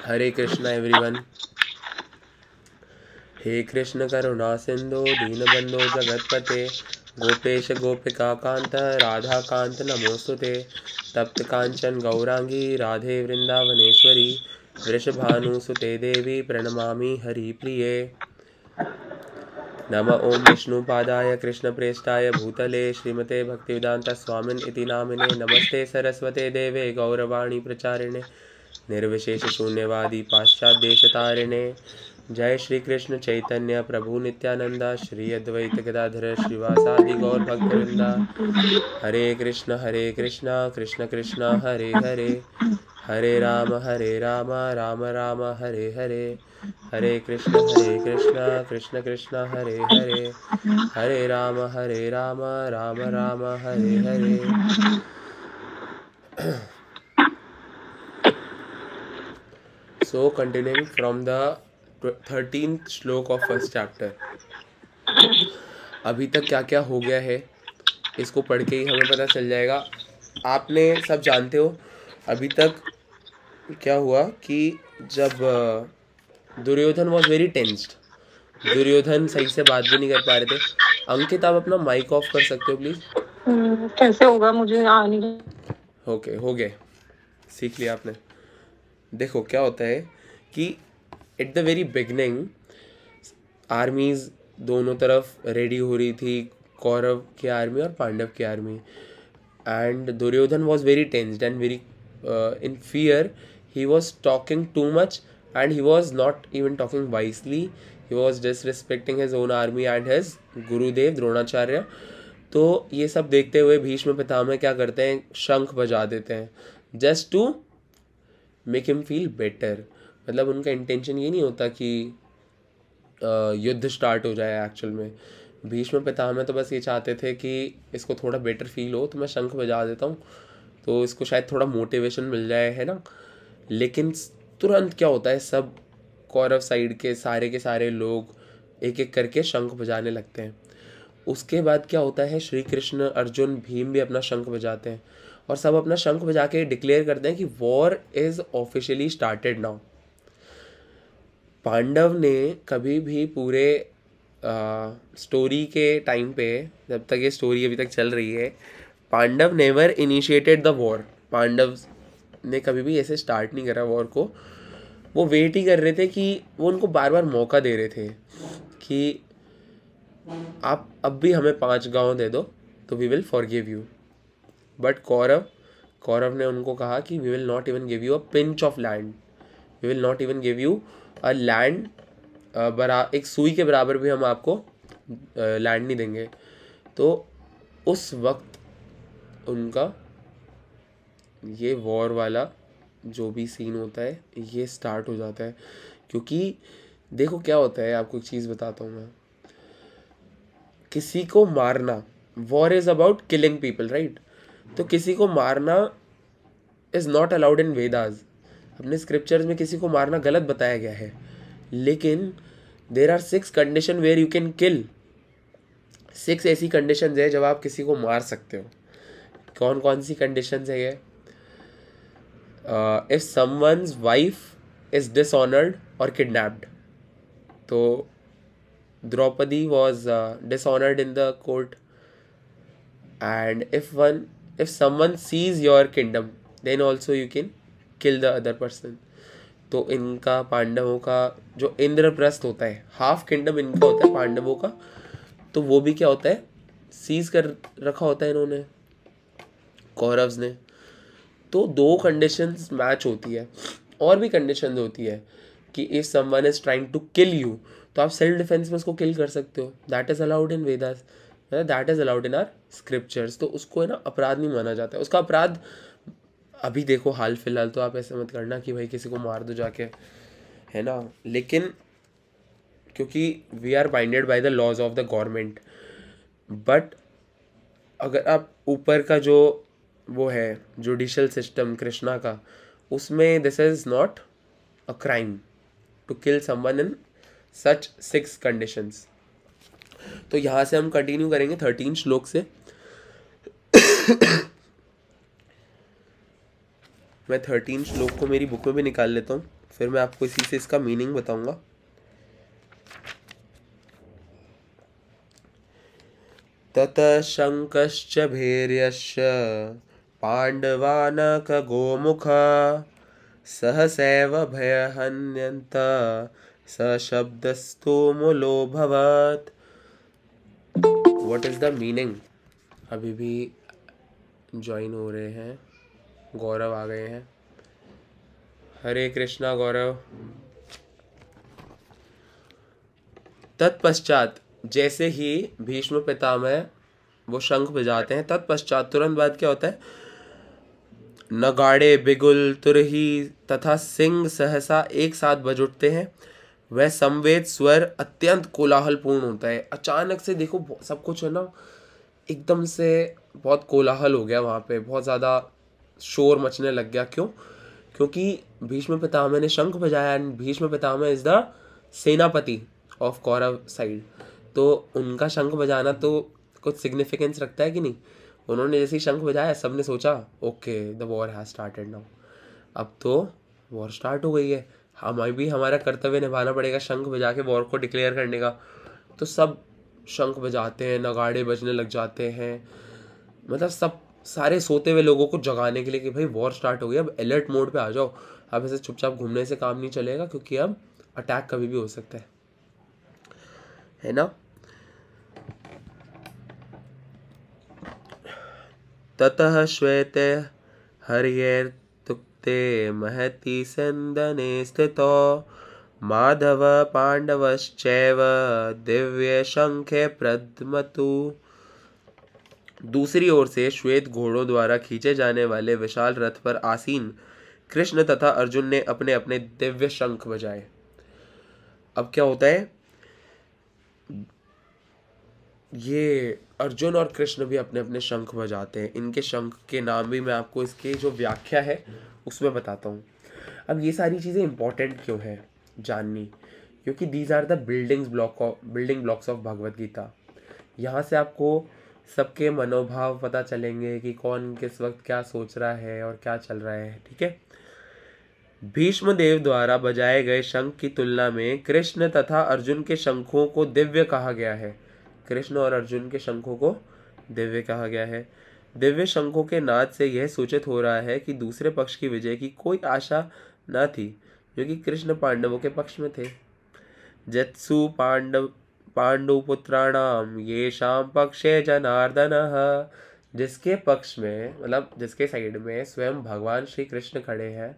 हरे Krishna everyone. हे कृष्ण करुणा सिंधु दीनबंधो जगतपते गोपेश गोपिका कांत राधा कांत नमोस्तुते। तप्त कांचन गौरांगी राधे वृंदावनेश्वरी वृषभानुसुते देवी प्रणमामि हरिप्रिये। नम ओं विष्णुपादाय कृष्णप्रेष्ठाय भूतले श्रीमते भक्तिवेदांत स्वामिन् इति नामिने। नमस्ते सरस्वते देवे गौरवाणी प्रचारिणे निर्विशेष शून्यवादी पाश्चादेशतारिणे। जय श्री कृष्ण चैतन्य प्रभु नित्यानंदा श्री अद्वैत गदाधर श्रीवासादि गौर भक्तवृंदा। हरे कृष्ण कृष्ण कृष्ण हरे हरे हरे राम राम राम हरे हरे। हरे कृष्ण कृष्ण कृष्ण हरे हरे हरे राम राम राम हरे हरे। So continuing from the 13th श्लोक ऑफ फर्स्ट चैप्टर। अभी तक क्या क्या हो गया है इसको पढ़ के ही हमें पता चल जाएगा। आपने सब जानते हो अभी तक क्या हुआ कि जब Duryodhana was very tensed, Duryodhana सही से बात भी नहीं कर पा रहे थे। अंकित आप अपना माइक ऑफ कर सकते हो प्लीज? कैसे होगा, मुझे आ नहीं। ओके हो गए, सीख लिया आपने। देखो क्या होता है कि एट द वेरी बिगनिंग आर्मीज दोनों तरफ रेडी हो रही थी, कौरव की आर्मी और पांडव की army. And Duryodhana was very tensed and very in fear. He was talking too much and he was not even talking wisely. He was disrespecting his own army and his Gurudev Dronacharya. तो ये सब देखते हुए भीष्म पितामह क्या करते हैं, शंख बजा देते हैं just to make him feel better. मतलब उनका इंटेंशन ये नहीं होता कि युद्ध स्टार्ट हो जाए। एक्चुअल में भीष्म पितामह तो बस ये चाहते थे कि इसको थोड़ा बेटर फील हो तो मैं शंख बजा देता हूँ, तो इसको शायद थोड़ा मोटिवेशन मिल जाए, है ना। लेकिन तुरंत क्या होता है, सब कौरव साइड के सारे लोग एक एक करके शंख बजाने लगते हैं। उसके बाद क्या होता है, श्री कृष्ण अर्जुन भीम भी अपना शंख बजाते हैं और सब अपना शंख बजा के डिक्लेयर करते हैं कि war is officially started now. Pandava ने कभी भी पूरे स्टोरी के टाइम पे, जब तक ये स्टोरी अभी तक चल रही है, Pandava never initiated the war. Pandava ने कभी भी ऐसे स्टार्ट नहीं करा वॉर को। वो वेट ही कर रहे थे कि वो उनको बार बार मौका दे रहे थे कि आप अब भी हमें 5 गांव दे दो तो we will forgive you. But Kaurava ने उनको कहा कि we will not even give you a pinch of land, we will not even give you a land, एक सुई के बराबर भी हम आपको लैंड नहीं देंगे। तो उस वक्त उनका ये वॉर वाला जो भी सीन होता है ये स्टार्ट हो जाता है। क्योंकि देखो क्या होता है, आपको एक चीज़ बताता हूँ मैं। किसी को मारना, war is about killing people, right. तो किसी को मारना is not allowed in Vedas. अपने स्क्रिप्चर्स में किसी को मारना गलत बताया गया है, लेकिन there are 6 condition where you can kill. 6 ऐसी कंडीशंस है जब आप किसी को मार सकते हो। कौन कौन सी कंडीशंस है ये? If someone's wife is dishonoured और किडनैप्ड, तो Draupadi was dishonoured in the court. And if someone sees your kingdom then also you can kill the other person। तो इनका पांडवों का जो इंद्रप्रस्थ होता है, हाफ किंगडम इनका होता है पांडवों का, तो वो भी क्या होता है, सीज कर रखा होता है इन्होंने, कौरव्स ने। तो 2 कंडीशंस मैच होती है। और भी कंडीशंस होती है कि if someone is trying to kill you तो आप सेल्फ डिफेंस में उसको किल कर सकते हो। That is allowed in Vedas, that is allowed in our scriptures. तो उसको है ना अपराध नहीं माना जाता है। उसका अपराध अभी देखो हाल फिलहाल तो आप ऐसे मत करना कि भाई किसी को मार दो जाके, है ना। लेकिन क्योंकि we are binded by the laws of the government. But अगर आप ऊपर का जो वो है जुडिशल सिस्टम कृष्णा का, उसमें this is not a crime to kill someone in such 6 conditions. तो यहाँ से हम कंटिन्यू करेंगे 13 श्लोक से। मैं 13 श्लोक को मेरी बुक में भी निकाल लेता हूँ फिर मैं आपको इसी से इसका मीनिंग बताऊंगा। ततः शंकश्च भैर्यश्च पाण्डवानकगोमुख सहसैव भयहन्यन्त स शब्दस्तु मूलोऽभवत्। What is the meaning? अभी भी ज्वाइन हो रहे हैं, गौरव आ गए हैं। हरे कृष्णा गौरव। तत्पश्चात जैसे ही भीष्म पितामह वो शंख बजाते हैं, तत्पश्चात तुरंत बाद क्या होता है? नगाड़े, बिगुल, तुरही तथा सिंह सहसा एक साथ बज उठते हैं। वह संवेद स्वर अत्यंत कोलाहलपूर्ण होता है। अचानक से देखो सब कुछ है ना, एकदम से बहुत कोलाहल हो गया वहाँ पे, बहुत ज़्यादा शोर मचने लग गया। क्यों? क्योंकि भीष्म पितामह ने शंख बजाया and Bhishma Pitamah is the सेनापति ऑफ कौरव साइड। तो उनका शंख बजाना तो कुछ सिग्निफिकेंस रखता है कि नहीं? उन्होंने जैसे ही शंख बजाया सबने सोचा okay the war has started now, अब तो वॉर स्टार्ट हो गई है, हमें भी हमारा कर्तव्य निभाना पड़ेगा शंख बजा के वॉर को डिक्लेयर करने का। तो सब शंख बजाते हैं, नगाड़े बजने लग जाते हैं, मतलब सब सारे सोते हुए लोगों को जगाने के लिए कि भाई वॉर स्टार्ट हो गया, अब अलर्ट मोड पे आ जाओ। अब ऐसे चुपचाप घूमने से काम नहीं चलेगा क्योंकि अब अटैक कभी भी हो सकता है ना। ततः श्वेते हर्यैर्तुक्ते महति सन्दने स्थितो माधव पांडवश्चैव दिव्य शंखे प्रद्मतु। दूसरी ओर से श्वेत घोड़ों द्वारा खींचे जाने वाले विशाल रथ पर आसीन कृष्ण तथा अर्जुन ने अपने अपने दिव्य शंख बजाए। अब क्या होता है, ये अर्जुन और कृष्ण भी अपने अपने शंख बजाते हैं। इनके शंख के नाम भी मैं आपको इसके जो व्याख्या है उसमें बताता हूँ। अब ये सारी चीज़ें इंपॉर्टेंट क्यों है जाननी? क्योंकि these are the building blocks of Bhagavad Gita. यहाँ से आपको सबके मनोभाव पता चलेंगे कि कौन किस वक्त क्या सोच रहा है और क्या चल रहा है। ठीक है। भीष्म देव द्वारा बजाए गए शंख की तुलना में कृष्ण तथा अर्जुन के शंखों को दिव्य कहा गया है। कृष्ण और अर्जुन के शंखों को दिव्य कहा गया है। दिव्य शंखों के नाद से यह सूचित हो रहा है कि दूसरे पक्ष की विजय की कोई आशा न थी, क्योंकि कृष्ण पांडवों के पक्ष में थे। जत्सु पांडुपुत्राणाम येषां पक्षे जनार्दनः। जिसके पक्ष में मतलब जिसके साइड में स्वयं भगवान श्री कृष्ण खड़े हैं,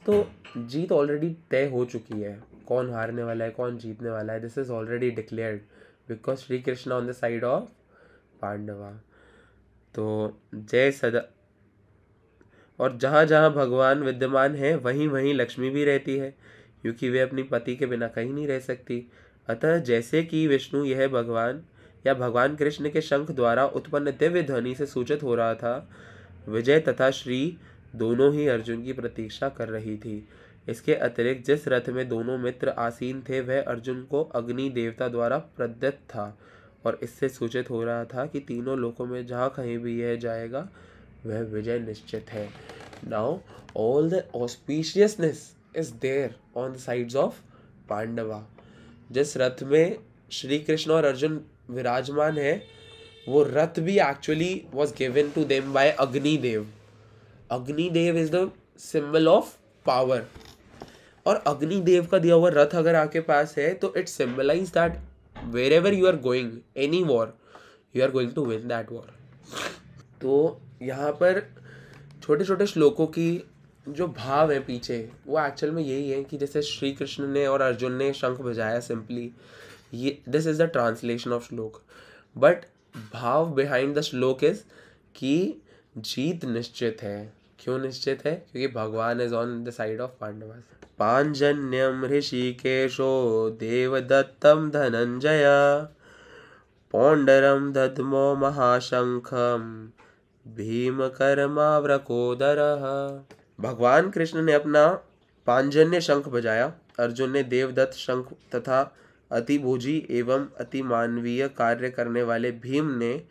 तो जीत ऑलरेडी तय हो चुकी है। कौन हारने वाला है, कौन जीतने वाला है, this is already declared because Shri Krishna on the side of Pandava. तो जय सदा, और जहाँ जहाँ भगवान विद्यमान है वहीं वहीं लक्ष्मी भी रहती है, क्योंकि वे अपनी पति के बिना कहीं नहीं रह सकती। अतः जैसे कि विष्णु यह भगवान या भगवान कृष्ण के शंख द्वारा उत्पन्न दिव्य ध्वनि से सूचित हो रहा था, विजय तथा श्री दोनों ही अर्जुन की प्रतीक्षा कर रही थी। इसके अतिरिक्त जिस रथ में दोनों मित्र आसीन थे वह अर्जुन को अग्नि देवता द्वारा प्रदत्त था, और इससे सूचित हो रहा था कि तीनों लोकों में जहाँ कहीं भी यह जाएगा वह विजय निश्चित है। Now all the auspiciousness is there on the sides of Pandava. जिस रथ में श्री कृष्ण और अर्जुन विराजमान है, वो रथ भी actually was given to them by Agnidev. Agnidev is the symbol of power, और अग्निदेव का दिया हुआ रथ अगर आपके पास है तो it symbolize that wherever you are going any war, you are going to win that war. तो यहाँ पर छोटे छोटे श्लोकों की जो भाव है पीछे, वो एक्चुअल में यही है कि जैसे श्री कृष्ण ने और अर्जुन ने शंख बजाया सिंपली, ये this is the translation of shloka, but bhav behind the shloka is कि जीत निश्चित है। क्यों निश्चित है? क्योंकि Bhagwan is on the side of Pandava. पांजन्यम ऋषिकेशो देवदत्तम धनंजय पौंडरम दद्मो महाशंखम भीमकर्मावृकोदरः। भगवान कृष्ण ने अपना पांजन्य शंख बजाया, अर्जुन ने देवदत्त शंख तथा अतिभुजी एवं अति मानवीय कार्य करने वाले भीम ने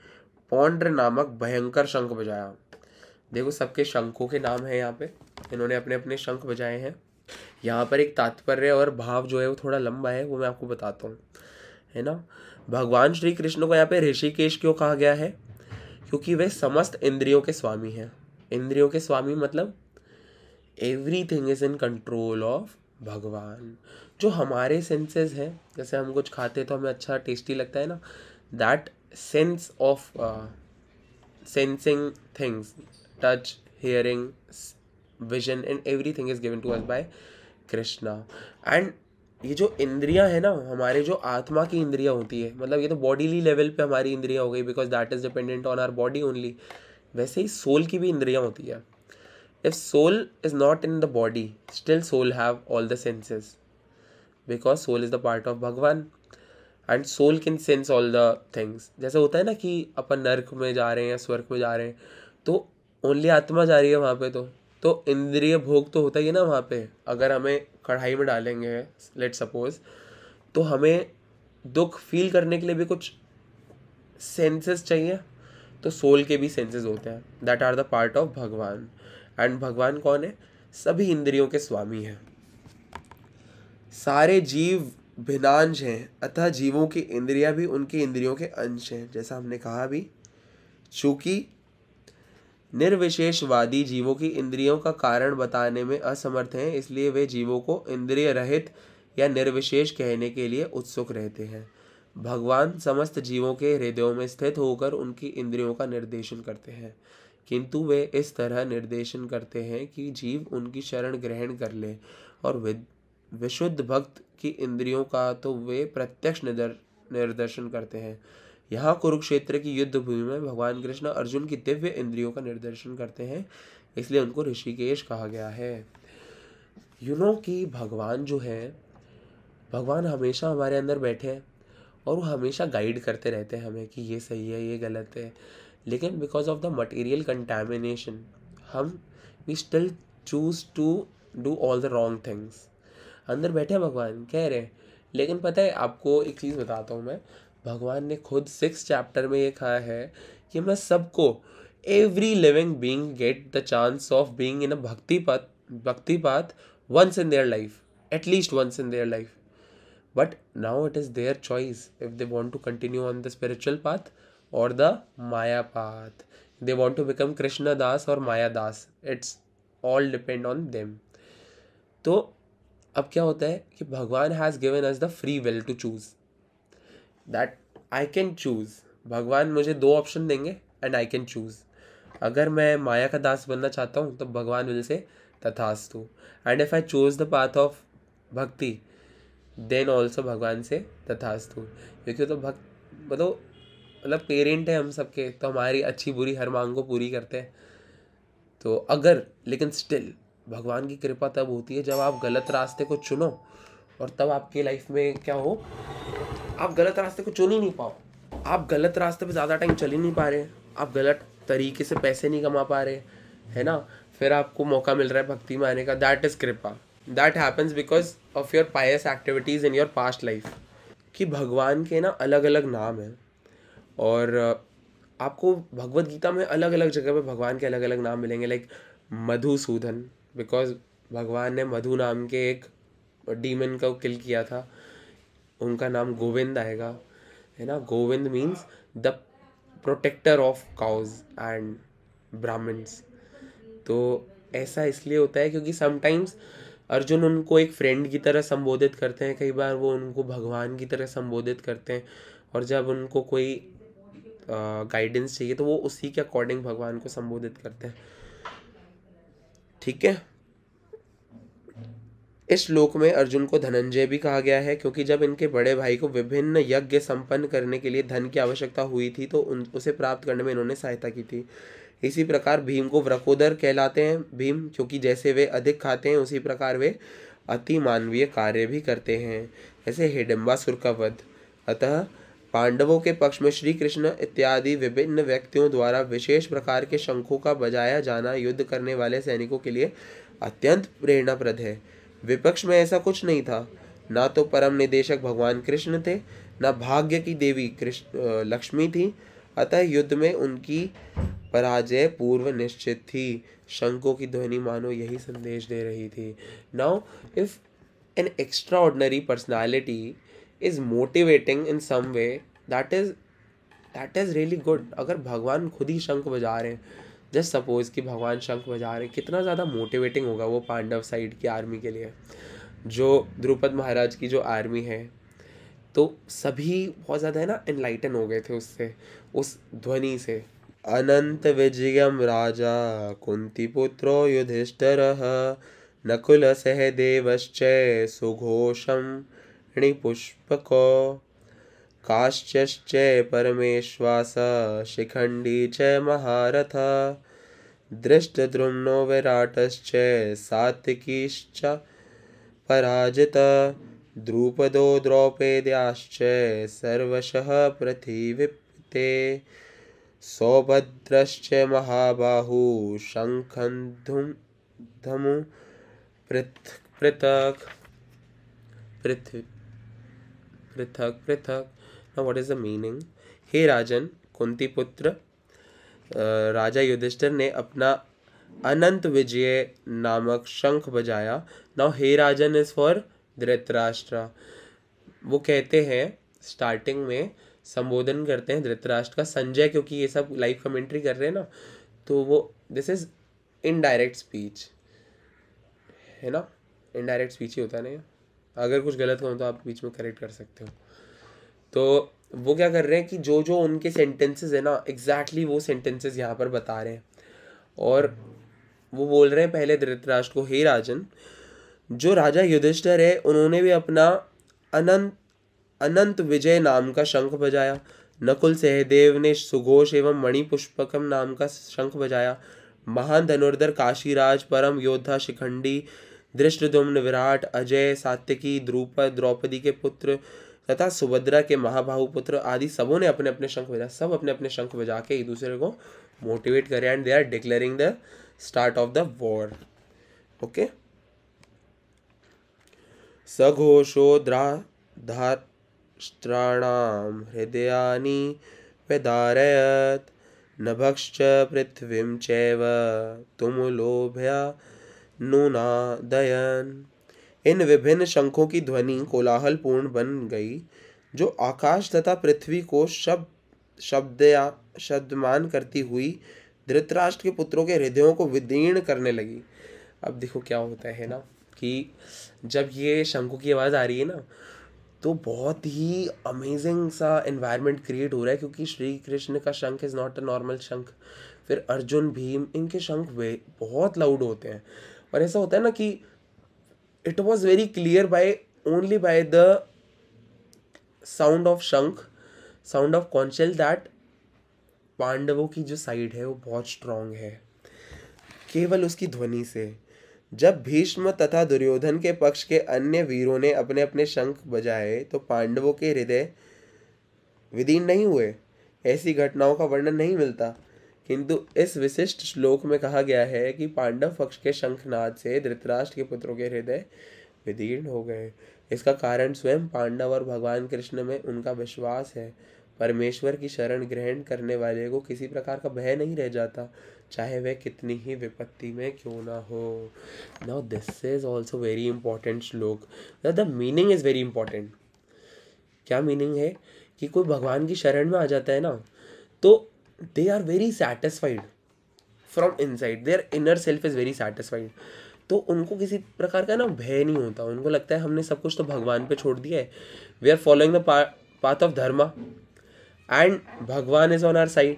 पौंड्र नामक भयंकर शंख बजाया। देखो सबके शंखों के नाम है यहाँ पे, इन्होंने अपने अपने शंख बजाए हैं। यहाँ पर एक तात्पर्य और भाव जो है वो थोड़ा लंबा है, वो मैं आपको बताता हूँ, है ना। भगवान श्री कृष्ण को यहाँ पे ऋषिकेश क्यों कहा गया है? क्योंकि वे समस्त इंद्रियों के स्वामी हैं। इंद्रियों के स्वामी मतलब everything is in control of भगवान। जो हमारे सेंसेस हैं, जैसे हम कुछ खाते तो हमें अच्छा टेस्टी लगता है ना, that sense of sensing things, touch, hearing, vision and everything is given to us by Krishna. And ये जो इंद्रियां है ना, हमारे जो आत्मा की इंद्रियां होती है, मतलब ये तो बॉडीली लेवल पे हमारी इंद्रियां हो गई, because that is dependent on our body only. वैसे ही सोल की भी इंद्रियां होती है। If soul is not in the body, still soul have all the senses, because soul is the part of भगवान and soul can sense all the things. जैसे होता है ना कि अपन नर्क में जा रहे हैं या स्वर्ग में जा रहे हैं, तो ओनली आत्मा जा रही है वहाँ पे, तो इंद्रिय भोग तो होता ही है ना वहाँ पे। अगर हमें कढ़ाई में डालेंगे लेट सपोज, तो हमें दुख फील करने के लिए भी कुछ सेंसेस चाहिए, तो सोल के भी सेंसेस होते हैं, that are the part of भगवान। एंड भगवान कौन है? सभी इंद्रियों के स्वामी हैं। सारे जीव भिन्नांश हैं, अतः जीवों की इंद्रियां भी उनकी इंद्रियों के अंश हैं। जैसा हमने कहा भी, चूंकि निर्विशेषवादी जीवों की इंद्रियों का कारण बताने में असमर्थ हैं, इसलिए वे जीवों को इंद्रिय रहित या निर्विशेष कहने के लिए उत्सुक रहते हैं। भगवान समस्त जीवों के हृदयों में स्थित होकर उनकी इंद्रियों का निर्देशन करते हैं, किंतु वे इस तरह निर्देशन करते हैं कि जीव उनकी शरण ग्रहण कर ले, और विशुद्ध भक्त की इंद्रियों का तो वे प्रत्यक्ष निर्देशन करते हैं। यहाँ कुरुक्षेत्र की युद्ध भूमि में भगवान कृष्ण अर्जुन की दिव्य इंद्रियों का निर्देशन करते हैं, इसलिए उनको ऋषिकेश कहा गया है। यू नो कि भगवान जो है, भगवान हमेशा हमारे अंदर बैठे हैं और वो हमेशा गाइड करते रहते हैं हमें कि ये सही है, ये गलत है। लेकिन because of the material contamination, हम we still choose to do all the wrong things. अंदर बैठे हैं भगवान, कह रहे हैं, लेकिन पता है आपको एक चीज़ बताता हूँ मैं, भगवान ने खुद 6 चैप्टर में ये कहा है कि मैं सबको, every living being get the chance of being in a bhakti path once in their life, at least once in their life, but now it is their choice if they want to continue on the spiritual path और the maya path. They want to become Krishna das और maya das, it's all depend on them. तो अब क्या होता है कि Bhagwan has given us the free will to choose, that I can choose. भगवान मुझे 2 ऑप्शन देंगे एंड आई कैन चूज। अगर मैं माया का दास बनना चाहता हूँ तो भगवान विल से तथास्तु, and if I choose the path of भक्ति देन ऑल्सो भगवान से तथास्तु। क्योंकि तो भक्त मतलब पेरेंट है हम सबके, तो हमारी अच्छी बुरी हर मांग को पूरी करते हैं। तो अगर, लेकिन स्टिल भगवान की कृपा तब होती है जब आप गलत रास्ते को चुनो, और तब आपके लाइफ में क्या हो, आप गलत रास्ते को चुन ही नहीं पाओ, आप गलत रास्ते पे ज़्यादा टाइम चल ही नहीं पा रहे, आप गलत तरीके से पैसे नहीं कमा पा रहे, है ना, फिर आपको मौका मिल रहा है भक्ति में आने का, that is kripa. That happens because of your pious activities in your past life. कि भगवान के ना अलग अलग नाम हैं, और आपको भगवत गीता में अलग अलग जगह पे भगवान के अलग अलग नाम मिलेंगे, लाइक मधुसूदन, बिकॉज भगवान ने मधु नाम के एक डीमन को किल किया था, उनका नाम गोविंद आएगा, है ना। Govind means the protector of cows and Brahmans. तो ऐसा इसलिए होता है क्योंकि समटाइम्स अर्जुन उनको एक फ्रेंड की तरह संबोधित करते हैं, कई बार वो उनको भगवान की तरह संबोधित करते हैं, और जब उनको कोई गाइडेंस चाहिए तो वो उसी के अकॉर्डिंग भगवान को संबोधित करते हैं। ठीक है। इस श्लोक में अर्जुन को धनंजय भी कहा गया है, क्योंकि जब इनके बड़े भाई को विभिन्न यज्ञ संपन्न करने के लिए धन की आवश्यकता हुई थी तो उसे प्राप्त करने में इन्होंने सहायता की थी। इसी प्रकार भीम को वृकोदर कहलाते हैं भीम, क्योंकि जैसे वे अधिक खाते हैं उसी प्रकार वे अति मानवीय कार्य भी करते हैं, जैसे हिडिंबासुर का वध। अतः पांडवों के पक्ष में श्री कृष्ण इत्यादि विभिन्न व्यक्तियों द्वारा विशेष प्रकार के शंखों का बजाया जाना युद्ध करने वाले सैनिकों के लिए अत्यंत प्रेरणाप्रद है। विपक्ष में ऐसा कुछ नहीं था, ना तो परम निदेशक भगवान कृष्ण थे, ना भाग्य की देवी लक्ष्मी थी, अतः युद्ध में उनकी पराजय पूर्व निश्चित थी। शंखों की ध्वनि मानो यही संदेश दे रही थी। Now if an extraordinary personality is motivating in some way, that is really good. अगर भगवान खुद ही शंख बजा रहे हैं, जस्ट सपोज कि भगवान शंख बजा रहे हैं, कितना ज़्यादा मोटिवेटिंग होगा वो पांडव साइड की आर्मी के लिए। जो द्रुपद महाराज की जो आर्मी है, तो सभी बहुत ज़्यादा है ना एनलाइटन हो गए थे उससे, उस ध्वनि से। अनंत विजयम राजा कुंतीपुत्रो युधिष्ठिरः नकुल सहदेवश्च सुघोषम णिपुष्पको काश्च परमेश्वास शिखंडी च महारथ दृष्टद्रुम्नो विराटश्च सात्विकीश्च पराजित द्रुपदो द्रौपद्याश्च सर्वशः पृथिवीपते सौभद्रश्च महाबाहु शंखंधमु पृथक पृथक पृथक पृथक। Now what is the meaning? हे राजन, कुंती पुत्र राजा युधिष्ठिर ने अपना अनंत विजय नामक शंख बजाया। नाउ हे राजन इज फॉर धृतराष्ट्र। वो कहते हैं स्टार्टिंग में, संबोधन करते हैं धृतराष्ट्र का संजय, क्योंकि ये सब लाइव कमेंट्री कर रहे हैं ना, तो वो दिस इज इनडायरेक्ट स्पीच है ना, इनडायरेक्ट स्पीच ही होता है ना। अगर कुछ गलत कहूँ तो आप बीच में करेक्ट कर सकते हो। तो वो क्या कर रहे हैं कि जो जो उनके सेंटेंसेस है ना, एग्जैक्टली वो सेंटेंसेस यहाँ पर बता रहे हैं। और वो बोल रहे हैं पहले धृतराष्ट्र को, हे राजन, जो राजा युधिष्ठिर है उन्होंने भी अपना अनंत विजय नाम का शंख बजाया। नकुल सहदेव ने सुघोष एवं मणिपुष्पकम नाम का शंख बजाया। महान धनुर्धर काशीराज, परम योद्धा शिखंडी, धृष्टद्युम्न, विराट, अजय, सात्यकी, द्रुपद, द्रौपदी के पुत्र तथा सुभद्रा के महाबाहु पुत्र आदि सबों ने अपने अपने शंख बजाया। सब अपने अपने शंख बजा के एक दूसरे को मोटिवेट करे and they are declaring the start of the war. Okay. सघोषोद्रा धाष्ट्राणाम हृदयानि व्यदारयत् नभश्च पृथ्वीं चैव तुमुलोभ्या नूनादयन। इन विभिन्न शंखों की ध्वनि कोलाहलपूर्ण बन गई, जो आकाश तथा पृथ्वी को शब्दमान करती हुई धृतराष्ट्र के पुत्रों के हृदयों को विदीर्ण करने लगी। अब देखो क्या होता है ना, कि जब ये शंखों की आवाज़ आ रही है ना, तो बहुत ही अमेजिंग सा एनवायरनमेंट क्रिएट हो रहा है, क्योंकि श्री कृष्ण का शंख इज़ नॉट अ नॉर्मल शंख। फिर अर्जुन, भीम, इनके शंख वे बहुत लाउड होते हैं। और ऐसा होता है ना कि it was very clear by only by the sound of shankh, sound of conch shell, that पांडवों की जो साइड है वो बहुत स्ट्रांग है, केवल उसकी ध्वनि से। जब भीष्म तथा दुर्योधन के पक्ष के अन्य वीरों ने अपने अपने शंख बजाए तो पांडवों के हृदय विदीर्ण नहीं हुए। ऐसी घटनाओं का वर्णन नहीं मिलता, किंतु इस विशिष्ट श्लोक में कहा गया है कि पांडव पक्ष के शंखनाद से धृतराष्ट्र के पुत्रों के हृदय विदीर्ण हो गए। इसका कारण स्वयं पांडव और भगवान कृष्ण में उनका विश्वास है। परमेश्वर की शरण ग्रहण करने वाले को किसी प्रकार का भय नहीं रह जाता, चाहे वह कितनी ही विपत्ति में क्यों ना हो। Now this is also very important shloka, the meaning is very important. क्या मीनिंग है कि कोई भगवान की शरण में आ जाता है ना, तो they are very satisfied from inside, their inner self is very satisfied। तो उनको किसी प्रकार का ना भय नहीं होता, उनको लगता है हमने सब कुछ तो भगवान पे छोड़ दिया है, we are following the path of dharma and Bhagwan is on our side.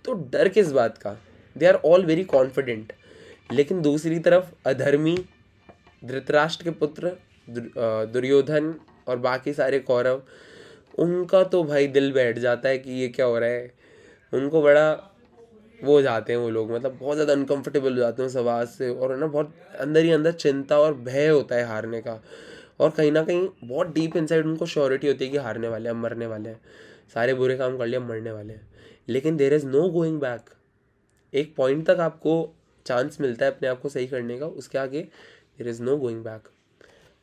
तो डर किस बात का, they are all very confident. लेकिन दूसरी तरफ अधर्मी धृतराष्ट्र के पुत्र दुर्योधन और बाकी सारे कौरव, उनका तो भाई दिल बैठ जाता है कि ये क्या हो रहा है। उनको बड़ा वो हो जाते हैं वो लोग, मतलब बहुत ज़्यादा अनकंफर्टेबल हो जाते हैं उस आवाज़ से, और है ना बहुत अंदर ही अंदर चिंता और भय होता है हारने का। और कहीं ना कहीं बहुत डीप इनसाइड उनको श्योरिटी होती है कि हारने वाले हैं, मरने वाले हैं, सारे बुरे काम कर लिए, मरने वाले हैं। लेकिन there is no going back. एक पॉइंट तक आपको चांस मिलता है अपने आप को सही करने का, उसके आगे there is no going back.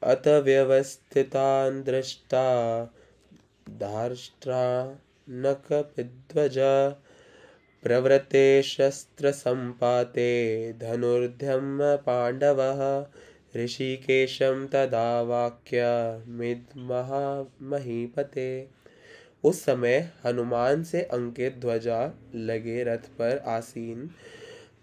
अत व्यवस्थितान दृष्टा धार्ष्ट्रा न कपिध्वज प्रवृते शस्त्रसम्पाते धनुर्धम्य पाण्डवः ऋषिकेशं तदा वाक्यमिदमहीपते। उस समय हनुमान से अंकित ध्वजा लगे रथ पर आसीन,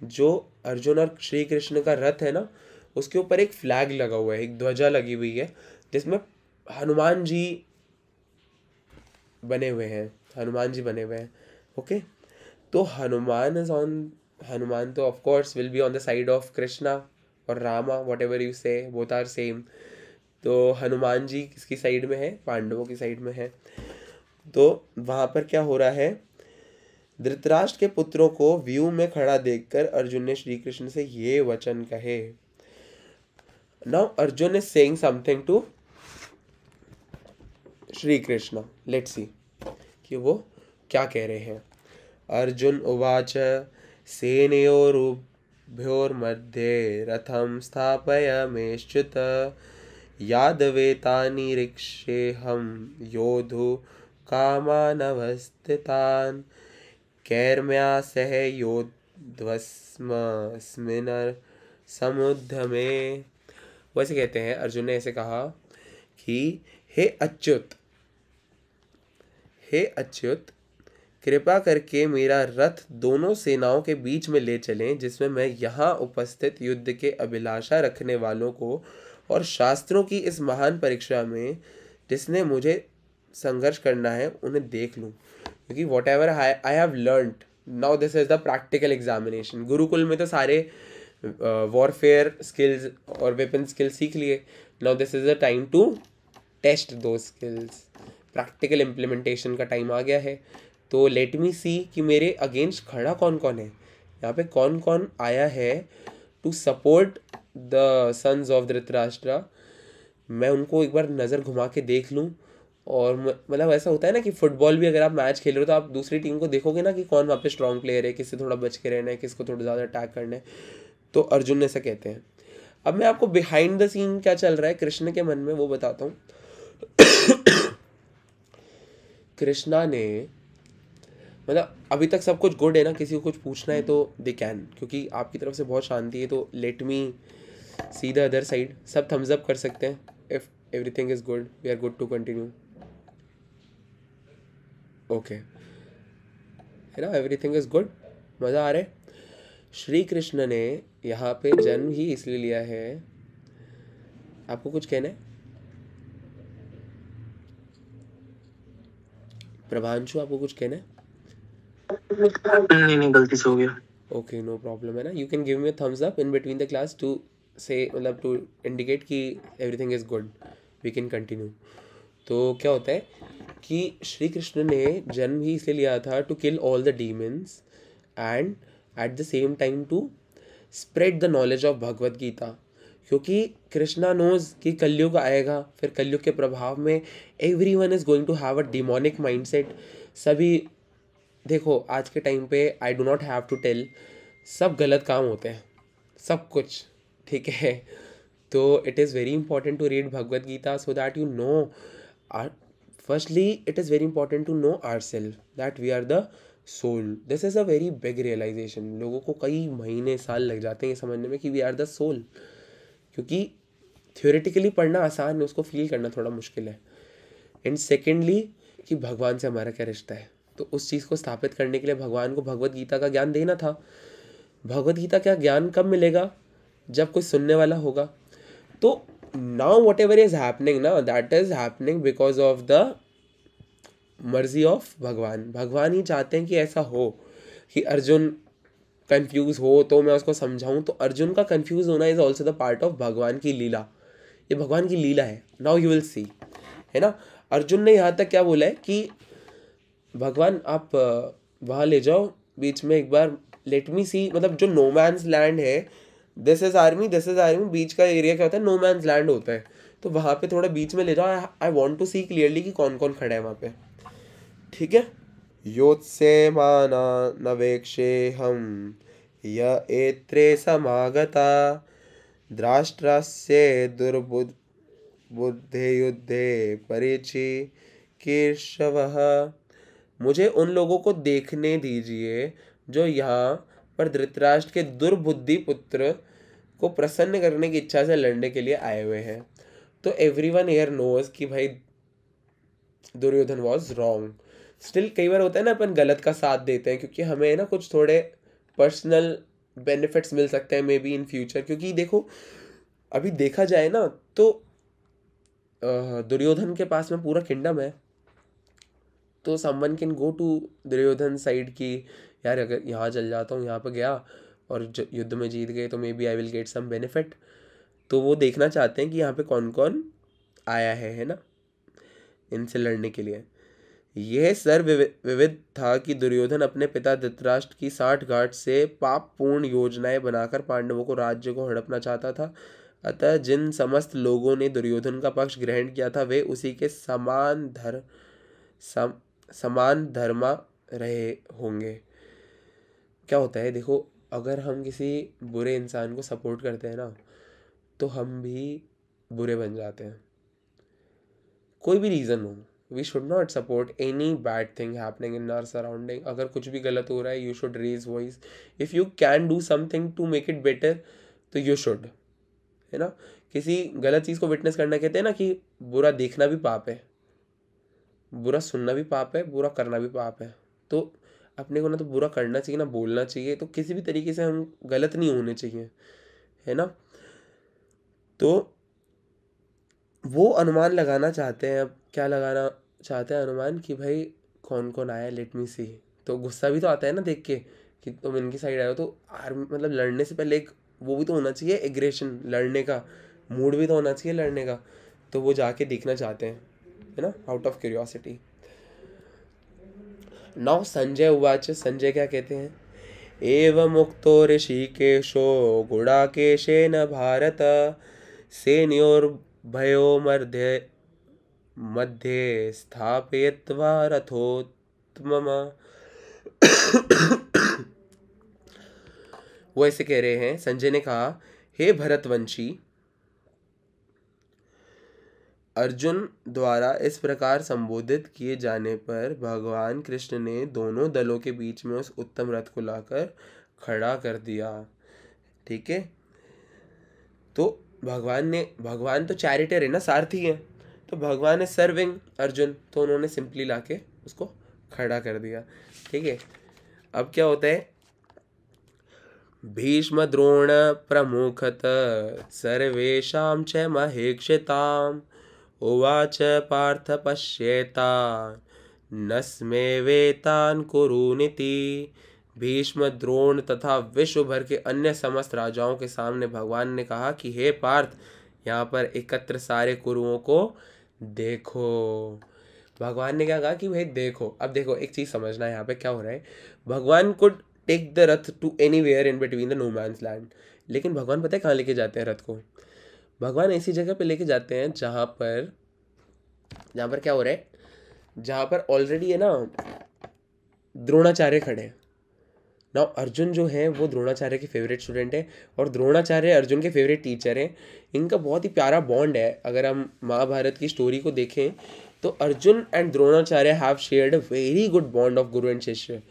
जो अर्जुन और श्री कृष्ण का रथ है ना, उसके ऊपर एक फ्लैग लगा हुआ है, एक ध्वजा लगी हुई है जिसमें हनुमान जी बने हुए हैं। ओके, तो हनुमान तो of course will be on the side of Krishna और रामा, वॉट एवर यू से, बोथ आर सेम। तो हनुमान जी किसकी साइड में है? पांडवों की साइड में है। तो वहां पर क्या हो रहा है? धृतराष्ट्र के पुत्रों को व्यू में खड़ा देखकर अर्जुन ने श्री कृष्ण से ये वचन कहे। Now Arjun is saying something to Shri Krishna. Let's see कि वो क्या कह रहे हैं। अर्जुन उवाच सेनयोरुभयोर्मध्ये रथं स्थापयाम्यच्युत यादवेतानि ऋक्षेऽहं योद्धुं कामानवस्थितान् कैर्म्या सह योद्धस्मस्मिन् समुद्यमे। वैसे कहते हैं, अर्जुन ने ऐसे कहा कि हे अच्युत, कृपा करके मेरा रथ दोनों सेनाओं के बीच में ले चलें, जिसमें मैं यहाँ उपस्थित युद्ध के अभिलाषा रखने वालों को और शास्त्रों की इस महान परीक्षा में जिसने मुझे संघर्ष करना है उन्हें देख लूँ। क्योंकि whatever I have learned now, this is the practical examination. Gurukul में तो सारे वॉरफेयर स्किल्स और वेपन स्किल्स सीख लिए। Now this is the time to test those skills. Practical implementation का टाइम आ गया है। तो लेट मी सी कि मेरे अगेंस्ट खड़ा कौन कौन है, यहाँ पे कौन कौन आया है to support the sons of Dhritarashtra. मैं उनको एक बार नज़र घुमा के देख लूँ। और मतलब ऐसा होता है ना कि फुटबॉल भी अगर आप मैच खेल रहे हो तो आप दूसरी टीम को देखोगे ना कि कौन वहाँ पे स्ट्रॉन्ग प्लेयर है, किससे थोड़ा बच के रहना है, किसको थोड़ा ज़्यादा अटैक करना है। तो अर्जुन ने ऐसा कहते हैं। अब मैं आपको बिहाइंड द सीन क्या चल रहा है कृष्ण के मन में वो बताता हूँ। कृष्णा ने मतलब अभी तक सब कुछ गुड है ना, किसी को कुछ पूछना है तो दे कैन, क्योंकि आपकी तरफ से बहुत शांति है। तो let me see the other side. सब थम्स अप कर सकते हैं if everything is good, we are good to continue. Okay है ना, एवरीथिंग इज गुड, मज़ा आ रहा है। श्री कृष्ण ने यहाँ पे जन्म ही इसलिए लिया है। आपको कुछ कहना है? प्रभांशु, आपको कुछ कहना है? नहीं, गलती से हो गया। ओके, नो प्रॉब्लम है ना। You can give me thumbs up in between the class to say, मतलब टू इंडिकेट कि everything is good, we can continue. तो क्या होता है कि श्री कृष्ण ने जन्म ही इसलिए लिया था to kill all the demons and at the same time to spread the knowledge of Bhagavad Gita. क्योंकि कृष्णा नोज कि कलयुग आएगा, फिर कलयुग के प्रभाव में everyone is going to have a demonic mindset. सभी देखो आज के टाइम पे I do not have to tell, सब गलत काम होते हैं, सब कुछ ठीक है। तो it is very important to read Bhagavad Gita so that you know our, firstly it is very important to know our self that we are the soul. This is a very big realization. लोगों को कई महीने साल लग जाते हैं ये समझने में कि वी आर द सोल, क्योंकि थ्योरेटिकली पढ़ना आसान है, उसको फील करना थोड़ा मुश्किल है। एंड सेकेंडली कि भगवान से हमारा क्या रिश्ता है, तो उस चीज़ को स्थापित करने के लिए भगवान को भगवद गीता का ज्ञान देना था। भगवद गीता का ज्ञान कब मिलेगा? जब कोई सुनने वाला होगा। तो now whatever is happening ना, that is happening because of the marzi of Bhagwan. भगवान ही चाहते हैं कि ऐसा हो कि अर्जुन कंफ्यूज हो तो मैं उसको समझाऊं। तो अर्जुन का कंफ्यूज होना is also the part of भगवान की लीला। ये भगवान की लीला है। नाउ यू विल सी, है ना। अर्जुन ने यहाँ तक क्या बोला है कि भगवान आप वहाँ ले जाओ बीच में एक बार, लेट मी सी, मतलब जो नो मैंस लैंड है, दिस इज आर्मी, बीच का एरिया क्या होता है, नो मैंस लैंड होता है। तो वहाँ पे थोड़ा बीच में ले जाओ। I want to see clearly कि कौन कौन खड़ा है वहाँ पे, ठीक है। योत्से माना नवेक्षे हम य एत्रे समागता द्राष्ट्रस्य दुर्बुद्धे युद्धे परिचि कीर्षवः मुझे उन लोगों को देखने दीजिए जो यहाँ पर धृतराष्ट्र के दुर्बुद्धि पुत्र को प्रसन्न करने की इच्छा से लड़ने के लिए आए हुए हैं। तो एवरीवन हियर नोज कि भाई दुर्योधन वॉज रॉन्ग। स्टिल कई बार होता है ना, अपन गलत का साथ देते हैं क्योंकि हमें ना कुछ थोड़े पर्सनल बेनिफिट्स मिल सकते हैं मे बी इन फ्यूचर। क्योंकि देखो अभी देखा जाए ना तो दुर्योधन के पास में पूरा किंगडम है, तो someone can go to Duryodhana side की यार अगर यहाँ चल जाता हूँ, यहाँ पर गया और युद्ध में जीत गए तो maybe I will get some benefit. तो वो देखना चाहते हैं कि यहाँ पे कौन कौन आया है ना, इनसे लड़ने के लिए। यह विविध था कि दुर्योधन अपने पिता धृतराष्ट्र की साठगांठ से पापपूर्ण योजनाएं बनाकर पांडवों को राज्य को हड़पना चाहता था। अतः जिन समस्त लोगों ने दुर्योधन का पक्ष ग्रहण किया था वे उसी के समान धर्मा रहे होंगे। क्या होता है देखो, अगर हम किसी बुरे इंसान को सपोर्ट करते हैं ना तो हम भी बुरे बन जाते हैं, कोई भी रीज़न हो। We should not support any bad thing happening in our surrounding. अगर कुछ भी गलत हो रहा है you should raise voice. If you can do something to make it better तो यू शुड, है ना। किसी गलत चीज़ को विटनेस करना, कहते हैं ना कि बुरा देखना भी पाप है, बुरा सुनना भी पाप है, बुरा करना भी पाप है। तो अपने को ना तो बुरा करना चाहिए ना बोलना चाहिए, तो किसी भी तरीके से हम गलत नहीं होने चाहिए, है ना। तो वो अनुमान लगाना चाहते हैं। अब क्या लगाना चाहते हैं अनुमान कि भाई कौन कौन आया, लेट मी सी। तो गुस्सा भी तो आता है ना देख के कि तुम इनकी साइड आए हो, तो आर्मी मतलब लड़ने से पहले एक वो भी तो होना चाहिए, एग्रेशन, लड़ने का मूड भी तो होना चाहिए लड़ने का। तो वो जाके देखना चाहते हैं, है ना, out of curiosity. Now Sanjay उवाच, संजय क्या कहते हैं, एव मुक्तो ऋषिकेशो गुडाकेशेन भारत सेनयोर्भयो मध्ये स्थापयित्वा रथोत्तमम्। वो ऐसे कह रहे हैं, संजय ने कहा, हे भरतवंशी, अर्जुन द्वारा इस प्रकार संबोधित किए जाने पर भगवान कृष्ण ने दोनों दलों के बीच में उस उत्तम रथ को लाकर खड़ा कर दिया। ठीक है, तो भगवान तो चैरिटर है ना, सारथी है, तो भगवान है सर्विंग अर्जुन, तो उन्होंने सिंपली लाके उसको खड़ा कर दिया। ठीक है, अब क्या होता है, भीष्म द्रोण प्रमुखत सर्वेषां च महेक्षिताम् उवाच पार्थ पश्येतान् नस्मे वेतान् कुरुनिति। भीष्म द्रोण तथा विश्व भर के अन्य समस्त राजाओं के सामने भगवान ने कहा कि हे पार्थ, यहाँ पर एकत्र सारे कुरुओं को देखो। भगवान ने क्या कहा कि भाई देखो। अब देखो एक चीज़ समझना है यहाँ पे क्या हो रहा है, Bhagwan could take the rath to anywhere in between the no man's land, लेकिन भगवान पता है कहाँ लेके जाते हैं रथ को, भगवान ऐसी जगह पे लेके जाते हैं जहाँ पर क्या हो रहा है, जहाँ पर ऑलरेडी है ना द्रोणाचार्य खड़े हैं। नाउ अर्जुन जो है वो द्रोणाचार्य के फेवरेट स्टूडेंट है और द्रोणाचार्य अर्जुन के फेवरेट टीचर हैं। इनका बहुत ही प्यारा बॉन्ड है। अगर हम महाभारत की स्टोरी को देखें तो Arjun and Dronacharya have shared a very good bond of Guru and शिष्य।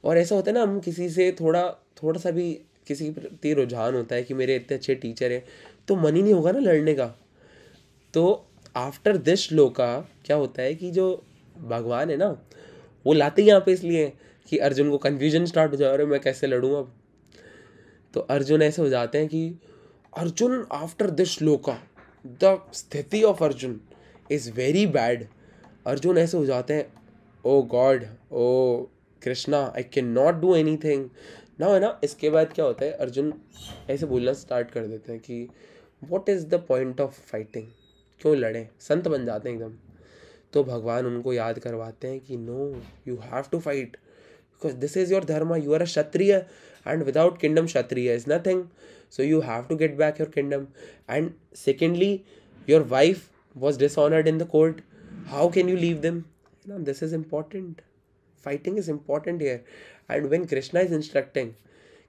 और ऐसा होता है ना, हम किसी से थोड़ा सा भी किसी के प्रति रुझान होता है कि मेरे इतने अच्छे टीचर हैं, तो मन ही नहीं होगा ना लड़ने का। तो आफ्टर दिस श्लोका क्या होता है कि जो भगवान है ना वो लाते ही यहाँ पे इसलिए कि अर्जुन को कन्फ्यूजन स्टार्ट हो जाए, अरे मैं कैसे लड़ूँ अब। तो अर्जुन ऐसे हो जाते हैं कि Arjun after this shloka the sthiti of Arjun is very bad. Arjun ऐसे हो जाते हैं, oh god, oh Krishna, I can not do any thing ना, है ना। इसके बाद क्या होता है, अर्जुन ऐसे बोलना स्टार्ट कर देते हैं कि what is the point of fighting, क्यों लड़ें, संत बन जाते हैं एकदम। तो भगवान उनको याद करवाते हैं कि no, you have to fight because this is your dharma, you are a kshatriya and without kingdom kshatriya is nothing, so you have to get back your kingdom. And secondly, your wife was dishonored in the court, how can you leave them, you know, this is important, fighting is important here. And when Krishna is instructing,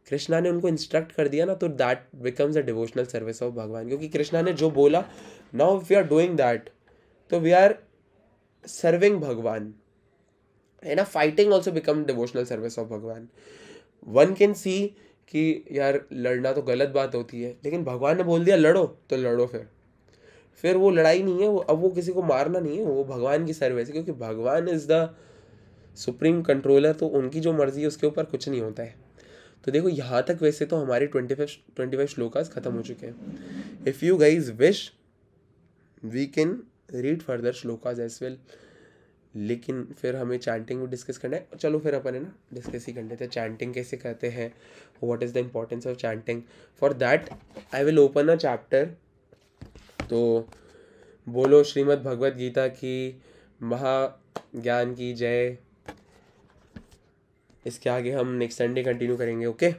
Krishna ने उनको instruct कर दिया ना, तो that becomes a devotional service of Bhagwan, क्योंकि कृष्णा ने जो बोला, now if we are doing that तो वी आर सर्विंग भगवान। है ना. Fighting also become devotional service of Bhagwan. One can see कि यार लड़ना तो गलत बात होती है, लेकिन भगवान ने बोल दिया लड़ो तो लड़ो. फिर वो लड़ाई नहीं है, वो अब वो किसी को मारना नहीं है, वो भगवान की सर्विस है, क्योंकि Bhagwan is the supreme controller. तो उनकी जो मर्जी है उसके ऊपर कुछ नहीं होता है. तो देखो यहाँ तक वैसे तो हमारे 25 श्लोकास खत्म हो चुके हैं. If you guys wish we can read further shlokas as well, लेकिन फिर हमें चैंटिंग को डिस्कस करना है. चलो फिर अपन है ना डिस्कस ही कर लेते हैं चैंटिंग कैसे करते हैं, what is the importance of chanting. For that I will open a chapter. तो बोलो श्रीमद् भगवद गीता की महाज्ञान की जय. इसके आगे हम नेक्स्ट संडे कंटिन्यू करेंगे. ओके,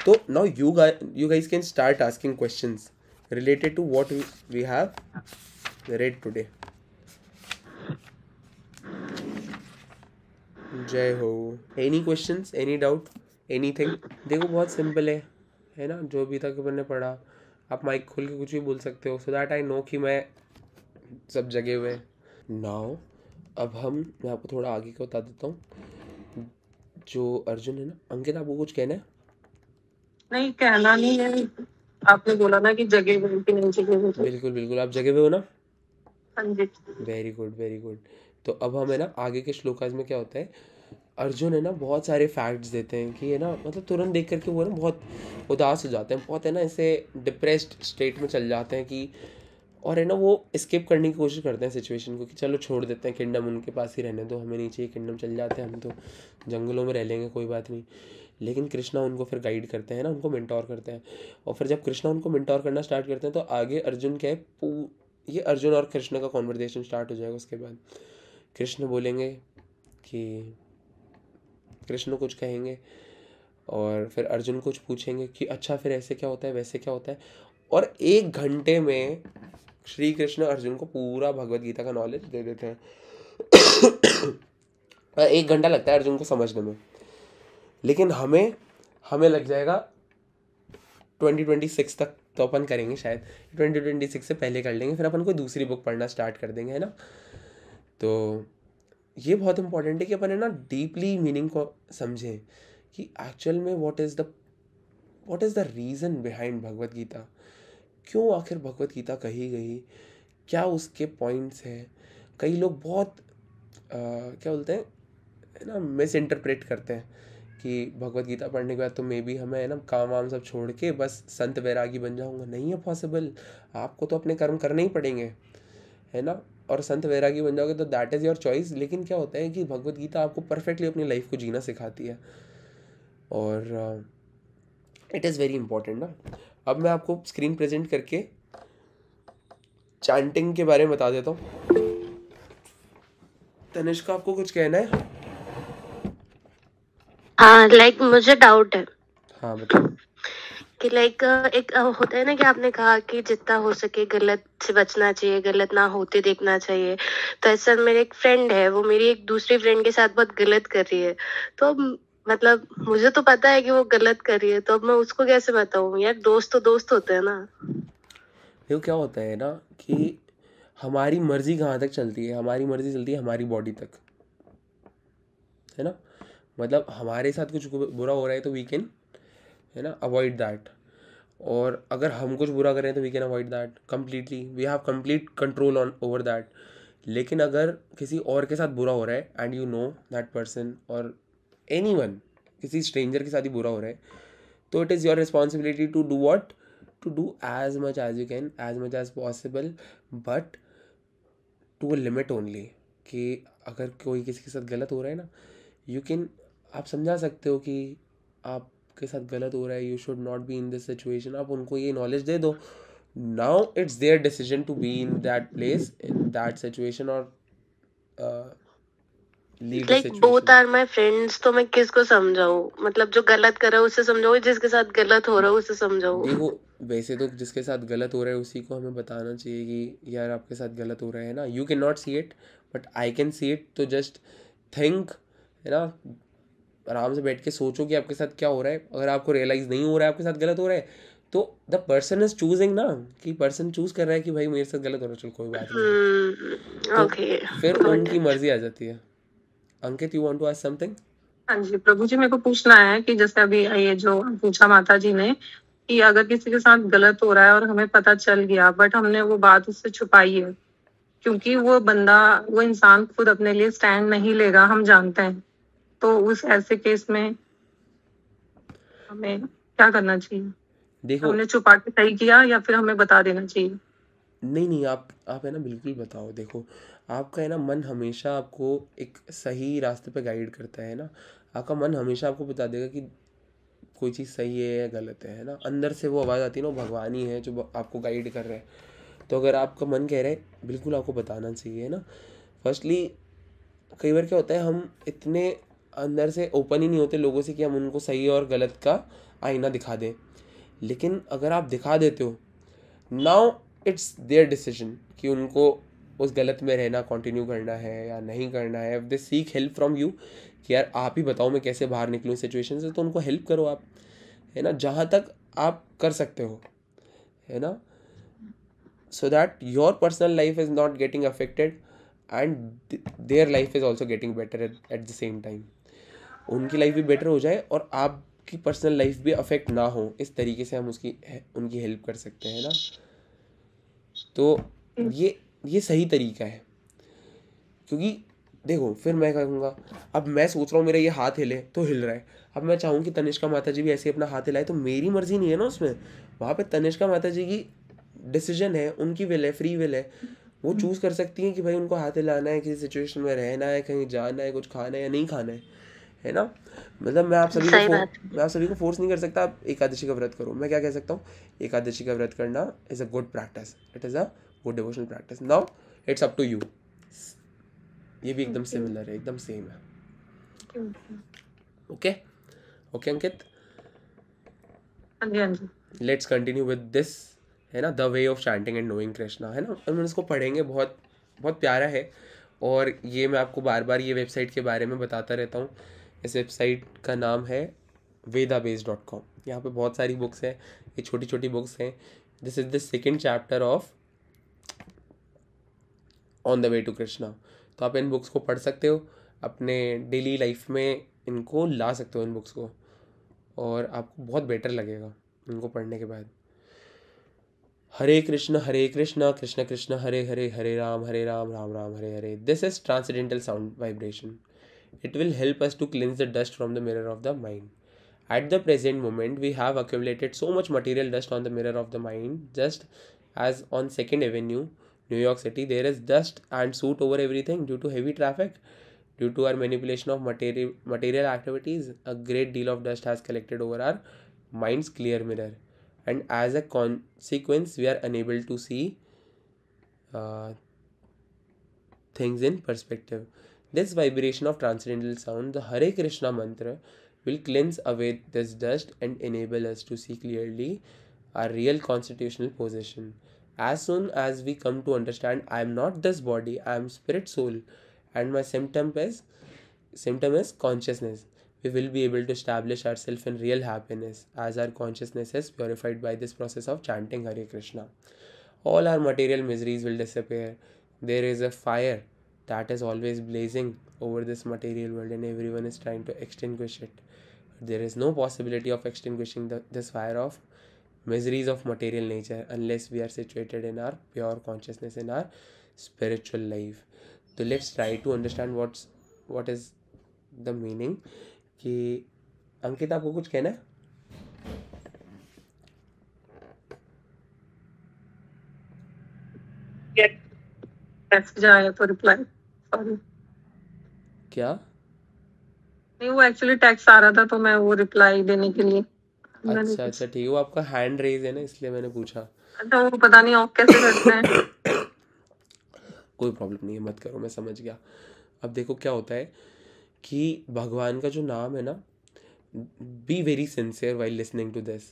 तो now you guys can start asking questions related to what we have read today. जय हो. Any questions, any doubt, anything? देखो बहुत सिंपल है ना, जो अभी तक अपन ने पढ़ा. आप माइक खोल के कुछ भी बोल सकते हो, सो दैट आई नो कि मैं सब जगह हुए. नाउ अब मैं आपको थोड़ा आगे का बता देता हूँ. जो अर्जुन है ना, अंकित आपको कुछ कहना है? नहीं, कहना नहीं है. आपने बोला ना कि जगह हुए कि नहीं जगह हुए. बिल्कुल बिल्कुल, आप जगह पे हो ना. हाँ जी. Very good very good. तो अब हम है ना आगे के श्लोकास में क्या होता है, अर्जुन है ना बहुत सारे फैक्ट्स देते हैं कि है ना, मतलब तुरंत देख करके वो है ना बहुत उदास हो जाते हैं, बहुत है ना ऐसे डिप्रेस्ड स्टेट में चल जाते हैं कि, और है ना वो स्किप करने की कोशिश करते हैं सिचुएशन को कि चलो छोड़ देते हैं, किंगडम उनके पास ही रहने दो, हमें नहीं चाहिए किंगडम, चल जाते हैं हम तो जंगलों में रह लेंगे, कोई बात नहीं. लेकिन कृष्णा उनको फिर गाइड करते हैं ना, उनको मेंटोर करते हैं. और फिर जब कृष्णा उनको मेंटोर करना स्टार्ट करते हैं तो आगे अर्जुन क्या है, ये अर्जुन और कृष्ण का कॉन्वर्सेशन स्टार्ट हो जाएगा. उसके बाद कृष्ण बोलेंगे कि, कृष्ण कुछ कहेंगे और फिर अर्जुन कुछ पूछेंगे कि अच्छा फिर ऐसे क्या होता है, वैसे क्या होता है. और 1 घंटे में श्री कृष्ण अर्जुन को पूरा भगवत गीता का नॉलेज दे देते हैं. 1 घंटा लगता है अर्जुन को समझने में, लेकिन हमें लग जाएगा 2026 तक. तो अपन करेंगे शायद 2026 से पहले कर लेंगे, फिर अपन कोई दूसरी बुक पढ़ना स्टार्ट कर देंगे, है ना. तो ये बहुत इंपॉर्टेंट है कि अपन है ना डीपली मीनिंग को समझें कि एक्चुअल में what is the reason behind Bhagavad Gita. क्यों आखिर भगवत गीता कही गई, क्या उसके पॉइंट्स हैं. कई लोग बहुत क्या बोलते हैं है ना, मिस इंटरप्रेट करते हैं कि भगवत गीता पढ़ने के बाद तो मे बी हमें है ना काम वाम सब छोड़ के बस संत वैरागी बन जाऊंगा. नहीं है पॉसिबल. आपको तो अपने कर्म करने ही पड़ेंगे, है ना, और संत वैरागी बन जाओगे तो दैट इज़ योर चॉइस. लेकिन क्या होता है कि भगवत गीता आपको परफेक्टली अपनी लाइफ को जीना सिखाती है, और इट इज़ वेरी इंपॉर्टेंट ना. अब मैं आपको स्क्रीन प्रेजेंट करके चैंटिंग के बारे में बता देता हूँ. तनिष्का आपको कुछ कहना है? हाँ, लाइक मुझे डाउट है हाँ बताओ. कि लाइक एक होता है ना कि आपने कहा कि जितना हो सके गलत से बचना चाहिए, गलत ना होते देखना चाहिए. तो ऐसा मेरे एक फ्रेंड है, वो मेरी एक दूसरी फ्रेंड के साथ बहुत गलत कर रही है. तो अब मतलब मुझे तो पता है कि वो गलत कर रही है, तो अब मैं उसको कैसे बताऊं यार, दोस्त तो दोस्त होते हैं ना. देखो क्या होता है ना कि हमारी मर्जी कहाँ तक चलती है, हमारी मर्जी चलती है हमारी बॉडी तक, है ना. मतलब हमारे साथ कुछ बुरा हो रहा है तो वी कैन है ना अवॉइड दैट, और अगर हम कुछ बुरा करें तो we can avoid that completely. We have complete control on over that. लेकिन अगर किसी और के साथ बुरा हो रहा है and you know that person, और एनीवन, किसी स्ट्रेंजर के साथ ही बुरा हो रहा है, तो it is your responsibility to do what, to do as much as you can, as much as possible, but to a limit only. कि अगर कोई किसी के साथ गलत हो रहा है ना, यू कैन, आप समझा सकते हो कि आपके साथ गलत हो रहा है, you should not be in this situation. आप उनको ये नॉलेज दे दो. Now it's their decision to be in that place, in that situation, और leave the like both situation. Are my friends, तो मैं किसको समझाऊं, मतलब जो गलत कर रहा है उसे समझाऊं, जिसके साथ गलत हो रहा है उसे समझाऊं. देखो वैसे तो जिसके साथ गलत हो रहा है उसी को हमें बताना चाहिए कि यार आपके साथ गलत हो रहा है ना. You can not see it but I can see it. तो जस्ट थिंक, है ना, आराम से बैठ के सोचो कि आपके साथ क्या हो रहा है. अगर आपको रियलाइज़ नहीं हो रहा है आपके साथ गलत हो रहा है, तो द पर्सन इज चूजिंग ना, कि पर्सन चूज कर रहा है कि भाई मेरे साथ गलत हो रहा है, चलो कोई बात नहीं है. तो ओके, फिर गॉट उनकी इट. मर्जी आ जाती है. Ankit, you want to ask something? हाँ जी प्रभु जी, मेरे को पूछना है कि जैसे अभी ये जो पूछा माता जी ने कि अगर किसी के साथ गलत हो रहा है और हमें पता चल गया बट हमने वो बात उससे छुपाई है, क्योंकि वो बंदा, वो इंसान खुद अपने लिए स्टैंड नहीं लेगा, हम जानते हैं, तो उस ऐसे केस में हमें क्या करना चाहिए? देखो, हमने छुपा के सही किया या फिर हमें बता देना चाहिए? नहीं, आप है ना बिल्कुल बताओ। देखो, आपका है ना मन हमेशा आपको एक सही रास्ते पे गाइड करता है ना। आपका मन हमेशा आपको बता देगा कि कोई चीज़ सही है या गलत है ना। अंदर से वो आवाज़ आती है ना, वो भगवान ही है जो आपको गाइड कर रहे हैं। तो अगर आपका मन कह रहा है, बिल्कुल आपको बताना चाहिए, है ना। फर्स्टली, कई बार क्या होता है, हम इतने अंदर से ओपन ही नहीं होते लोगों से कि हम उनको सही और गलत का आईना दिखा दें। लेकिन अगर आप दिखा देते हो, नाउ इट्स देयर डिसीजन कि उनको उस गलत में रहना कंटिन्यू करना है या नहीं करना है। If they seek help from you कि यार आप ही बताओ मैं कैसे बाहर निकलूँ सिचुएशन से, तो उनको हेल्प करो आप, है ना, जहाँ तक आप कर सकते हो, है ना, so that your personal life is not getting affected and their life is also getting better at the same time. उनकी लाइफ भी बेटर हो जाए और आपकी पर्सनल लाइफ भी अफेक्ट ना हो, इस तरीके से हम उनकी हेल्प कर सकते हैं ना। तो ये सही तरीका है। क्योंकि देखो, फिर मैं कहूँगा, अब मैं सोच रहा हूँ मेरा ये हाथ हिले तो हिल रहा है, अब मैं चाहूँ कि तनिष्का माता जी भी ऐसे अपना हाथ हिलाए, तो मेरी मर्जी नहीं है ना उसमें। वहाँ पे तनिष्का माता जी की डिसीजन है, उनकी विल है, फ्री विल है। वो चूज़ कर सकती हैं कि भाई उनको हाथ हिलाना है, किसी सिचुएशन में रहना है, कहीं जाना है, कुछ खाना है या नहीं खाना है ना। मतलब मैं आप सभी को फोर्स नहीं कर सकता आप एकादशी का व्रत करो। मैं क्या कह सकता हूँ, एकादशी का व्रत करना is a good practice, it is a good devotional practice. Now it's up to you. ये भी एकदम सिमिलर है, एकदम सेम है। ओके ओके अंकित, हाँ जी, हाँ जी। लेट्स कंटिन्यू विद दिस, है ना, the way of chanting and knowing Krishna, है ना। हम इसको पढ़ेंगे, बहुत बहुत प्यारा है। और ये मैं आपको बार बार ये वेबसाइट के बारे में बताता रहता हूँ। इस वेबसाइट का नाम है vedabase.com। यहाँ पे बहुत सारी बुक्स हैं, ये छोटी छोटी बुक्स हैं। This is the second chapter of on the way to Krishna. तो आप इन बुक्स को पढ़ सकते हो, अपने डेली लाइफ में इनको ला सकते हो इन बुक्स को, और आपको बहुत बेटर लगेगा इनको पढ़ने के बाद। Hare Krishna Krishna Krishna Hare Hare, Hare Ram Ram Ram Hare Hare. This is transcendental sound vibration. It will help us to cleanse the dust from the mirror of the mind. At the present moment, we have accumulated so much material dust on the mirror of the mind. Just as on 2nd Avenue, New York City, there is dust and soot over everything due to heavy traffic. Due to our manipulation of material activities, a great deal of dust has collected over our mind's clear mirror. And as a consequence, we are unable to see uh, things in perspective. This vibration of transcendental sound, the Hare Krishna mantra, will cleanse away this dust and enable us to see clearly our real constitutional position. As soon as we come to understand, I am not this body, I am spirit soul, and my symptom is consciousness, we will be able to establish ourselves in real happiness as our consciousness is purified by this process of chanting Hare Krishna. All our material miseries will disappear. There is a fire that is always blazing over this material world and everyone is trying to extinguish it. There is no possibility of extinguishing this fire of miseries of material nature unless we are situated in our pure consciousness, in our spiritual life. So let's try to understand what is the meaning. कि अंकित, आपको कुछ कहना है? Message आया तो reply, sorry. क्या? नहीं, वो एक्चुअली टेक्स्ट आ रहा था तो मैं वो रिप्लाई देने के लिए। अच्छा ठीक है, वो आपका हैंड रेज है ना, इसलिए मैंने पूछा। अच्छा, वो पता नहीं ऑफ कैसे करते हैं। कोई प्रॉब्लम नहीं है, मत करो, मैं समझ गया। अब देखो क्या होता है कि भगवान का जो नाम है ना, be very sincere while listening to this.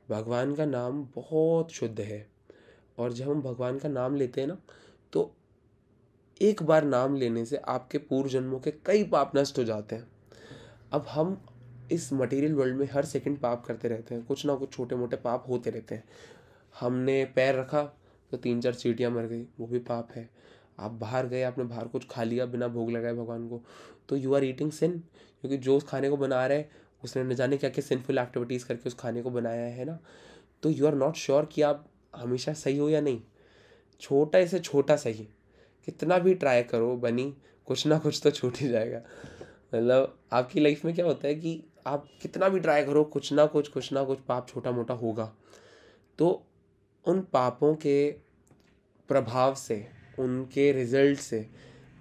भगवान का नाम बहुत शुद्ध है, और जब हम भगवान का नाम लेते हैं ना, तो एक बार नाम लेने से आपके पूर्व जन्मों के कई पाप नष्ट हो जाते हैं। अब हम इस मटेरियल वर्ल्ड में हर सेकंड पाप करते रहते हैं, कुछ ना कुछ छोटे मोटे पाप होते रहते हैं। हमने पैर रखा तो 3-4 चींटियाँ मर गई, वो भी पाप है। आप बाहर गए, आपने बाहर कुछ खा लिया बिना भोग लगाए भगवान को, तो यू आर ईटिंग सिन, क्योंकि जो उस खाने को बना रहे उसने न जाने क्या क्या सिंफुल एक्टिविटीज़ करके उस खाने को बनाया है ना। तो यू आर नॉट श्योर कि आप हमेशा सही हो या नहीं। छोटा से छोटा सही, कितना भी ट्राई करो बनी, कुछ ना कुछ तो छूट ही जाएगा। मतलब आपकी लाइफ में क्या होता है कि आप कितना भी ट्राई करो, कुछ ना कुछ पाप छोटा मोटा होगा। तो उन पापों के प्रभाव से, उनके रिजल्ट से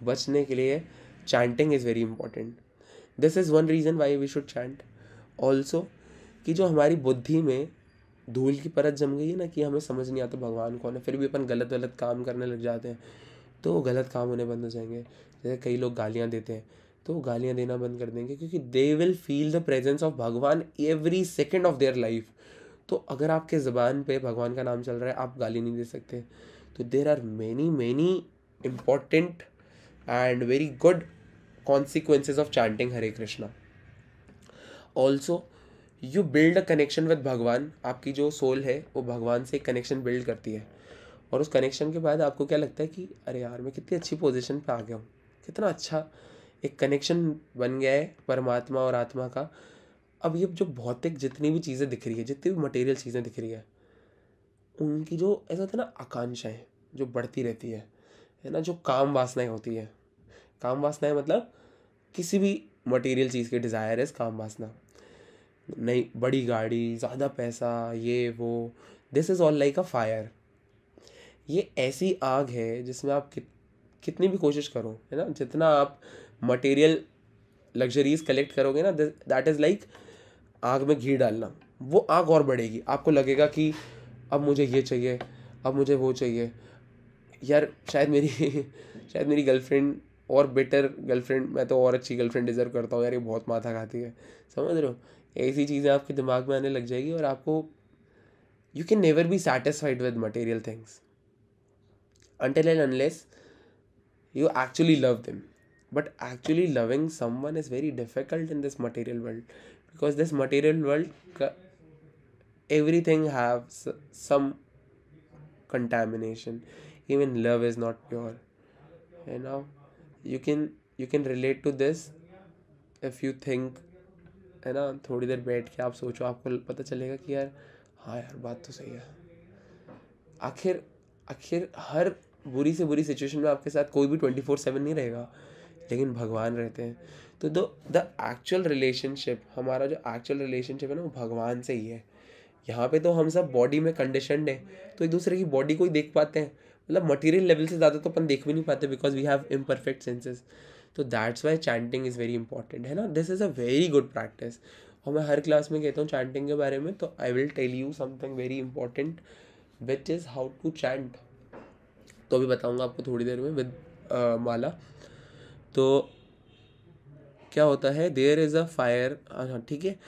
बचने के लिए chanting is very important. This is one reason why we should chant also, कि जो हमारी बुद्धि में धूल की परत जम गई है ना, कि हमें समझ नहीं आता भगवान कौन है, फिर भी अपन गलत गलत काम करने लग जाते हैं, तो वो गलत काम होने बंद हो जाएंगे। जैसे कई लोग गालियाँ देते हैं, तो वो गालियाँ देना बंद कर देंगे, क्योंकि they will feel the presence of Bhagwan every second of their life. तो अगर आपके ज़बान पे भगवान का नाम चल रहा है, आप गाली नहीं दे सकते। तो there are many important and very good consequences of chanting Hare Krishna. Also, you build a connection with भगवान। आपकी जो सोल है वो भगवान से कनेक्शन बिल्ड करती है, और उस कनेक्शन के बाद आपको क्या लगता है कि अरे यार मैं कितनी अच्छी पोजीशन पे आ गया हूँ, कितना अच्छा एक कनेक्शन बन गया है परमात्मा और आत्मा का। अब ये जो भौतिक जितनी भी चीज़ें दिख रही है, जितनी भी मटेरियल चीज़ें दिख रही है, उनकी जो ऐसा होता है ना आकांक्षाएं जो बढ़ती रहती है ना, जो काम वासनाएं होती है। काम वासनाएं मतलब किसी भी मटेरियल चीज़ की डिज़ायर है, काम वासना। नई बड़ी गाड़ी, ज़्यादा पैसा, ये वो, this is all like a fire. ये ऐसी आग है जिसमें आप कितनी भी कोशिश करो, है ना, जितना आप मटेरियल लग्जरीज कलेक्ट करोगे ना, दैट इज़ लाइक आग में घी डालना। वो आग और बढ़ेगी, आपको लगेगा कि अब मुझे ये चाहिए, अब मुझे वो चाहिए। यार शायद मेरी गर्लफ्रेंड और बेटर गर्लफ्रेंड, मैं तो और अच्छी गर्लफ्रेंड डिज़र्व करता हूँ यार, ये बहुत माथा खाती है, समझ रहे हो। ऐसी चीज़ें आपके दिमाग में आने लग जाएगी, और आपको you can never be satisfied with material things until and unless you actually love them. But actually loving someone is very difficult in this material world, because this material world, everything has some contamination. Even love is not pure. You know, you can relate to this if you think, है ना, थोड़ी देर बैठ के आप सोचो, आपको पता चलेगा कि यार हाँ यार बात तो सही है। आखिर हर बुरी से बुरी सिचुएशन में आपके साथ कोई भी 24/7 नहीं रहेगा, लेकिन भगवान रहते हैं। तो द एक्चुअल रिलेशनशिप, हमारा जो एक्चुअल रिलेशनशिप है ना, वो भगवान से ही है। यहाँ पे तो हम सब बॉडी में कंडीशनड है, तो एक दूसरे की बॉडी को ही देख पाते हैं, मतलब मटेरियल लेवल से ज़्यादा तो अपन देख भी नहीं पाते, because we have imperfect senses. तो that's why chanting is very important, है ना। This is a very good practice, और मैं हर क्लास में कहता हूँ चैंटिंग के बारे में। तो I will tell you something very important which is how to chant. तो अभी बताऊँगा आपको थोड़ी देर में विद माला। तो क्या होता है, देयर इज़ अ फायर, हाँ ठीक है।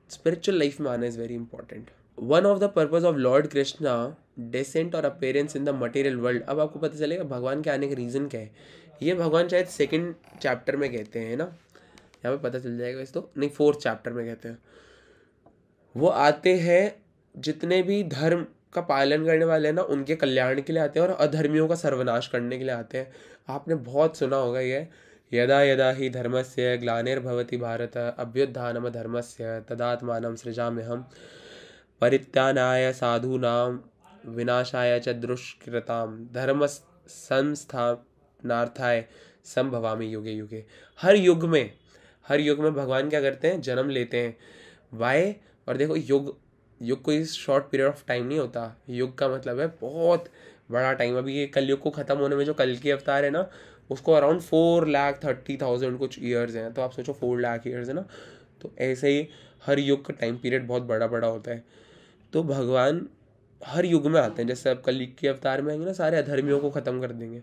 स्पिरिचुअल लाइफ में आना is very important. One of the purpose of lord Krishna descent और appearance in the material world. अब आपको पता चलेगा भगवान के आने का रीज़न क्या है। ये भगवान शायद 2nd चैप्टर में कहते हैं ना, यहाँ पे पता चल जाएगा। वैसे तो नहीं, 4th चैप्टर में कहते हैं। वो आते हैं जितने भी धर्म का पालन करने वाले हैं ना, उनके कल्याण के लिए आते हैं, और अधर्मियों का सर्वनाश करने के लिए आते हैं। आपने बहुत सुना होगा ये, यदा यदा ही धर्मस्य ग्लानिर्भवति भारत अभ्युत्थानम धर्मस्य तदात्मानं सृजाम्यहम् परित्राणाय साधूनां विनाशाय च दुष्कृतां धर्म संस्थापनार्थाय संभवामि युगे युगे। हर युग में भगवान क्या करते हैं, जन्म लेते हैं। वाई? और देखो, युग कोई शॉर्ट पीरियड ऑफ टाइम नहीं होता। युग का मतलब है बहुत बड़ा टाइम। अभी ये कलयुग को ख़त्म होने में जो कल की अवतार है ना, उसको अराउंड 4,30,000 कुछ ईयर्स हैं। तो आप सोचो 4 लाख ईयर्स है ना। तो ऐसे ही हर युग का टाइम पीरियड बहुत बड़ा बड़ा होता है। तो भगवान हर युग में आते हैं। जैसे अब कल की अवतार में आएंगे ना, सारे अधर्मियों को ख़त्म कर देंगे।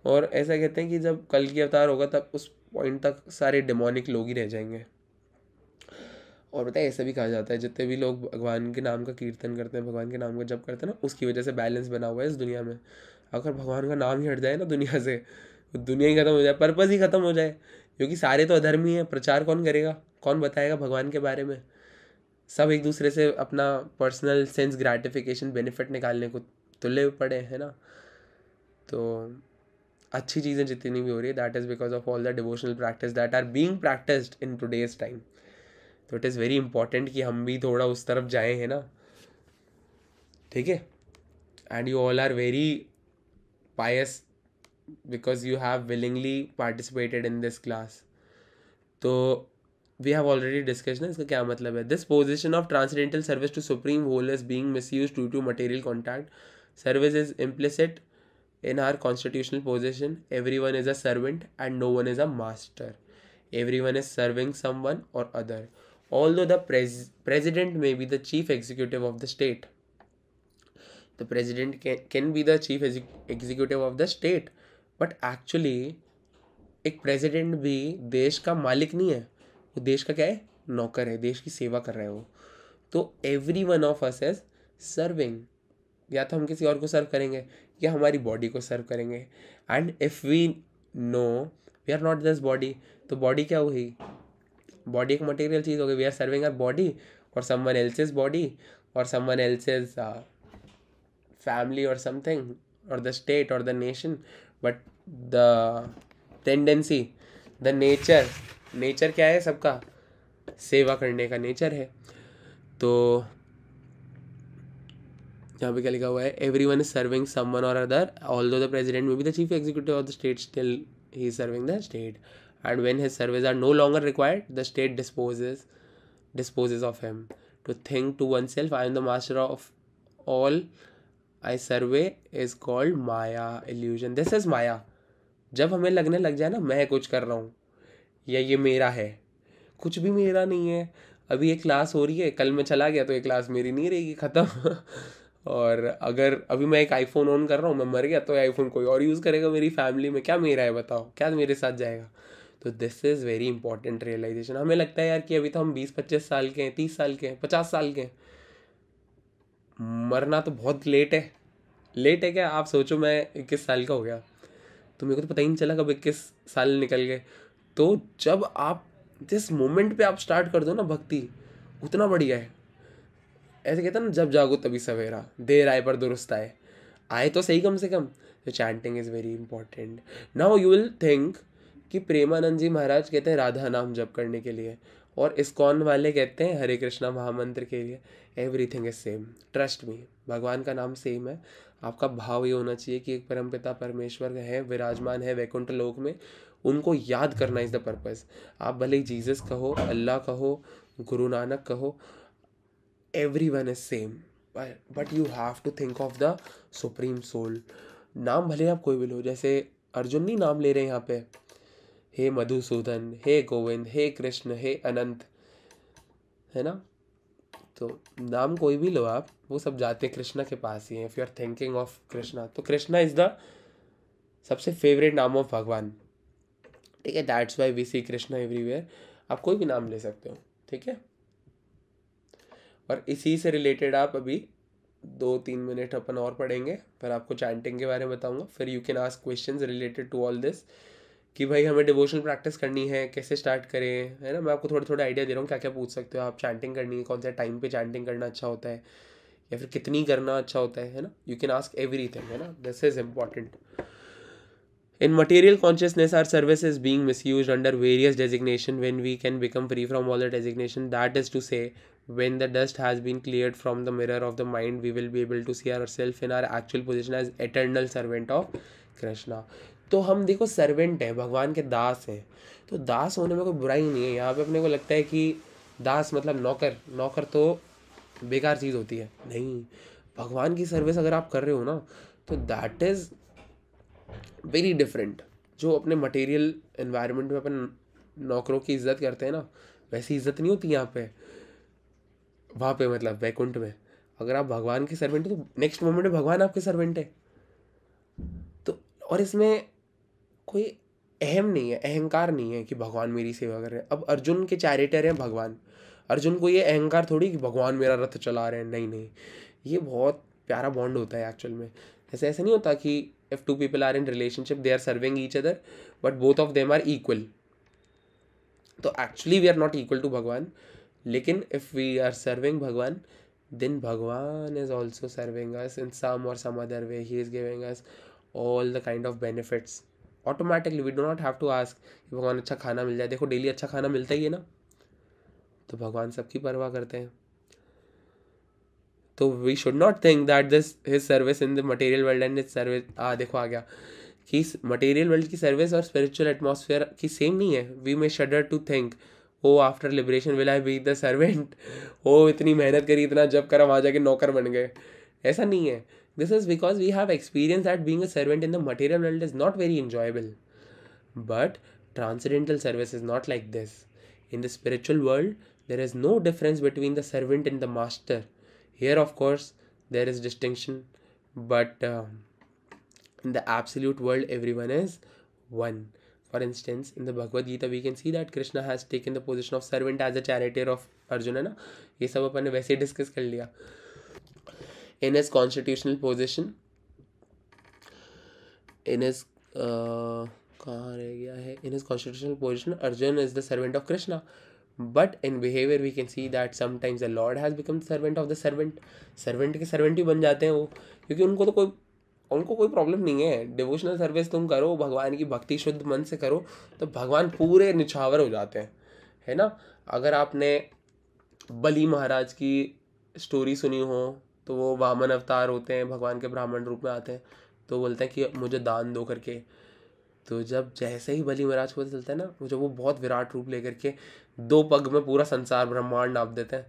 और ऐसा कहते हैं कि जब कल की अवतार होगा तब उस पॉइंट तक सारे डेमोनिक लोग ही रह जाएंगे। और पता है, ऐसा भी कहा जाता है जितने भी लोग भगवान के नाम का कीर्तन करते हैं, भगवान के नाम का जप करते हैं ना, उसकी वजह से बैलेंस बना हुआ है इस दुनिया में। अगर भगवान का नाम ही हट जाए ना दुनिया से, तो दुनिया ही खत्म हो जाए, पर्पज़ ही खत्म हो जाए। क्योंकि सारे तो अधर्मी हैं, प्रचार कौन करेगा, कौन बताएगा भगवान के बारे में। सब एक दूसरे से अपना पर्सनल सेंस ग्रेटिफिकेशन बेनिफिट निकालने को तुले पड़े हैं ना। तो अच्छी चीज़ें जितनी भी हो रही है that is because of all the devotional practice that are being practised in today's time. तो इट इज़ वेरी इंपॉर्टेंट कि हम भी थोड़ा उस तरफ जाए, है ना. ठीक है. And you all are very pious because you have willingly participated in this class. तो we have already discussed ना इसका क्या मतलब है. This position of transcendental service to supreme whole is being misused due to material contact. Service is implicit in our constitutional position. Everyone is a servant and no one is a master. Everyone is serving someone or other. Although the president may be the chief executive of the state. The president can be the chief executive of the state. But actually एक president भी देश का मालिक नहीं है, वो देश का क्या है, नौकर है, देश की सेवा कर रहे हैं वो. तो every one of us is serving. या तो हम किसी और को सर्व करेंगे या हमारी बॉडी को सर्व करेंगे. And if we know we are not this body, तो बॉडी क्या हुई, बॉडी एक मटेरियल चीज़ हो गई. We are serving our body और समवन एल्सेज बॉडी और समवन एल्सेज फैमिली और समथिंग और द स्टेट और the nation. But the tendency, the nature क्या है सबका, सेवा करने का नेचर है. तो यहाँ पे क्या लिखा हुआ है, every one is serving someone और other. Although the president may be the chief executive of the state, still he is serving the state. And when his service are no longer required, the state disposes of him. To think to oneself, I am the master of all I survey is called Maya, illusion. This is Maya. जब हमें लगने लग जाए ना मैं कुछ कर रहा हूँ या ये मेरा है, कुछ भी मेरा नहीं है. अभी एक क्लास हो रही है, कल मैं चला गया तो ये क्लास मेरी नहीं रहेगी, ख़त्म. और अगर अभी मैं एक आईफोन ऑन कर रहा हूँ, मैं मर गया तो आईफोन कोई और यूज़ करेगा मेरी फैमिली में. क्या मेरा है बताओ, क्या मेरे साथ जाएगा. तो this is very important realization. हमें लगता है यार कि अभी तो हम 20-25 साल के हैं, 30 साल के हैं, 50 साल के हैं. मरना तो बहुत लेट है क्या. आप सोचो मैं 21 साल का हो गया तो मेरे को तो पता ही नहीं चला कब 21 साल निकल गए. तो जब आप जिस मोमेंट पे आप स्टार्ट कर दो ना भक्ति, उतना बढ़िया है. ऐसे कहते हैं ना, जब जागो तभी सवेरा, देर आए पर दुरुस्त आए तो सही कम से कम. तो chanting is very important. Now you will think कि प्रेमानंद जी महाराज कहते हैं राधा नाम जप करने के लिए और इस्कॉन वाले कहते हैं हरे कृष्णा महामंत्र के लिए. Everything is same, trust me. भगवान का नाम सेम है. आपका भाव ये होना चाहिए कि एक परमपिता परमेश्वर है, विराजमान है वैकुंठ लोक में, उनको याद करना इज़ द पर्पज़. आप भले जीसस कहो, अल्लाह कहो, गुरु नानक कहो, everyone is same, but you have to think of the supreme soul. नाम भले आप कोई भी लो, जैसे अर्जुन नहीं नाम ले रहे हैं यहाँ पे, हे मधुसूदन, हे गोविंद, हे कृष्ण, हे अनंत, है ना. तो नाम कोई भी लो आप, वो सब जाते हैं कृष्णा के पास ही हैं. If you are thinking of Krishna, तो कृष्णा इज़ द सबसे फेवरेट नाम ऑफ भगवान. ठीक है, that's why we see Krishna everywhere. आप कोई भी नाम ले सकते हो, ठीक है. और इसी से रिलेटेड आप अभी 2-3 मिनट अपन और पढ़ेंगे, फिर आपको चैंटिंग के बारे में बताऊंगा. फिर you can ask questions related to all this कि भाई हमें डिवोशनल प्रैक्टिस करनी है, कैसे स्टार्ट करें, है ना. मैं आपको थोड़ा थोड़ा आइडिया दे रहा हूँ क्या क्या पूछ सकते हो आप. चैंटिंग करनी है, कौन सा टाइम पे चैंटिंग करना अच्छा होता है, या फिर कितनी करना अच्छा होता है ना. यू कैन आस्क एवरीथिंग, है ना. This is important. In material consciousness, our service is being misused under various designation when we can become free from all the designation. That is to say, when the dust has been cleared from the mirror of the mind, we will be able to see ourselves in our actual position as eternal servant of Krishna. तो हम देखो servant है, भगवान के दास हैं. तो दास होने में कोई बुराई नहीं है. यहाँ पे अपने को लगता है कि दास मतलब नौकर तो बेकार चीज़ होती है. नहीं, भगवान की सर्विस अगर आप कर रहे हो ना, तो दैट इज़ वेरी डिफरेंट. जो अपने मटेरियल एनवायरनमेंट में अपन नौकरों की इज्जत करते हैं ना, वैसी इज्जत नहीं होती यहाँ पे. वहाँ पे मतलब वैकुंठ में अगर आप भगवान के सर्वेंट हो, तो नेक्स्ट मोमेंट में भगवान आपके सर्वेंट है. तो और इसमें कोई अहम नहीं है, अहंकार नहीं है कि भगवान मेरी सेवा कर रहे हैं. अब अर्जुन के चैरिटर हैं भगवान. अर्जुन को ये अहंकार थोड़ी कि भगवान मेरा रथ चला रहे हैं. नहीं, ये बहुत प्यारा बॉन्ड होता है एक्चुअल में. ऐसे नहीं होता कि if two people are in relationship, they are serving each other, but both of them are equal. तो actually we are not equal to भगवान. लेकिन if we are serving भगवान, then भगवान is also serving us in some or some other way. He is giving us all the kind of benefits automatically we do not have to ask कि भगवान अच्छा खाना मिल जाए। देखो daily अच्छा खाना मिलता ही है ना, तो भगवान सबकी परवाह करते हैं। तो we should not think that this his service in the material world and his service, देखो आ गया कि मटेरियल वर्ल्ड की सर्विस और स्पिरिचुअल एटमॉस्फेयर की सेम नहीं है। We may shudder to think oh after liberation will I be the servant, oh इतनी मेहनत करी, इतना जब करा, वहाँ जाके नौकर बन गए। ऐसा नहीं है। This is because we have experience that being a servant in the material world is not very enjoyable. But transcendental service is not like this. In the spiritual world, there is no difference between the servant and the master. Here, of course, there is distinction, but in the absolute world, everyone is one. For instance, in the Bhagavad Gita, we can see that Krishna has taken the position of servant as a charioteer of Arjuna. ना ये सब अपन ने वैसे ही discuss कर लिया. In his constitutional position, in his कहाँ रह गया है, in his constitutional position Arjun is the servant of Krishna, but in behavior we can see that sometimes the Lord has become the servant of the servant. Servant के servant ही बन जाते हैं वो, क्योंकि उनको कोई प्रॉब्लम नहीं है। डिवोशनल सर्विस तुम करो, भगवान की भक्ति शुद्ध मन से करो, तो भगवान पूरे निछावर हो जाते हैं, है ना। अगर आपने बलि महाराज की स्टोरी सुनी हो, तो वो वामन अवतार होते हैं, भगवान के ब्राह्मण रूप में आते हैं, तो बोलते हैं कि मुझे दान दो करके। तो जब जैसे ही बलि महाराज को चलता है ना, जब वो बहुत विराट रूप लेकर के 2 पग में पूरा संसार ब्रह्मांड नाप देते हैं,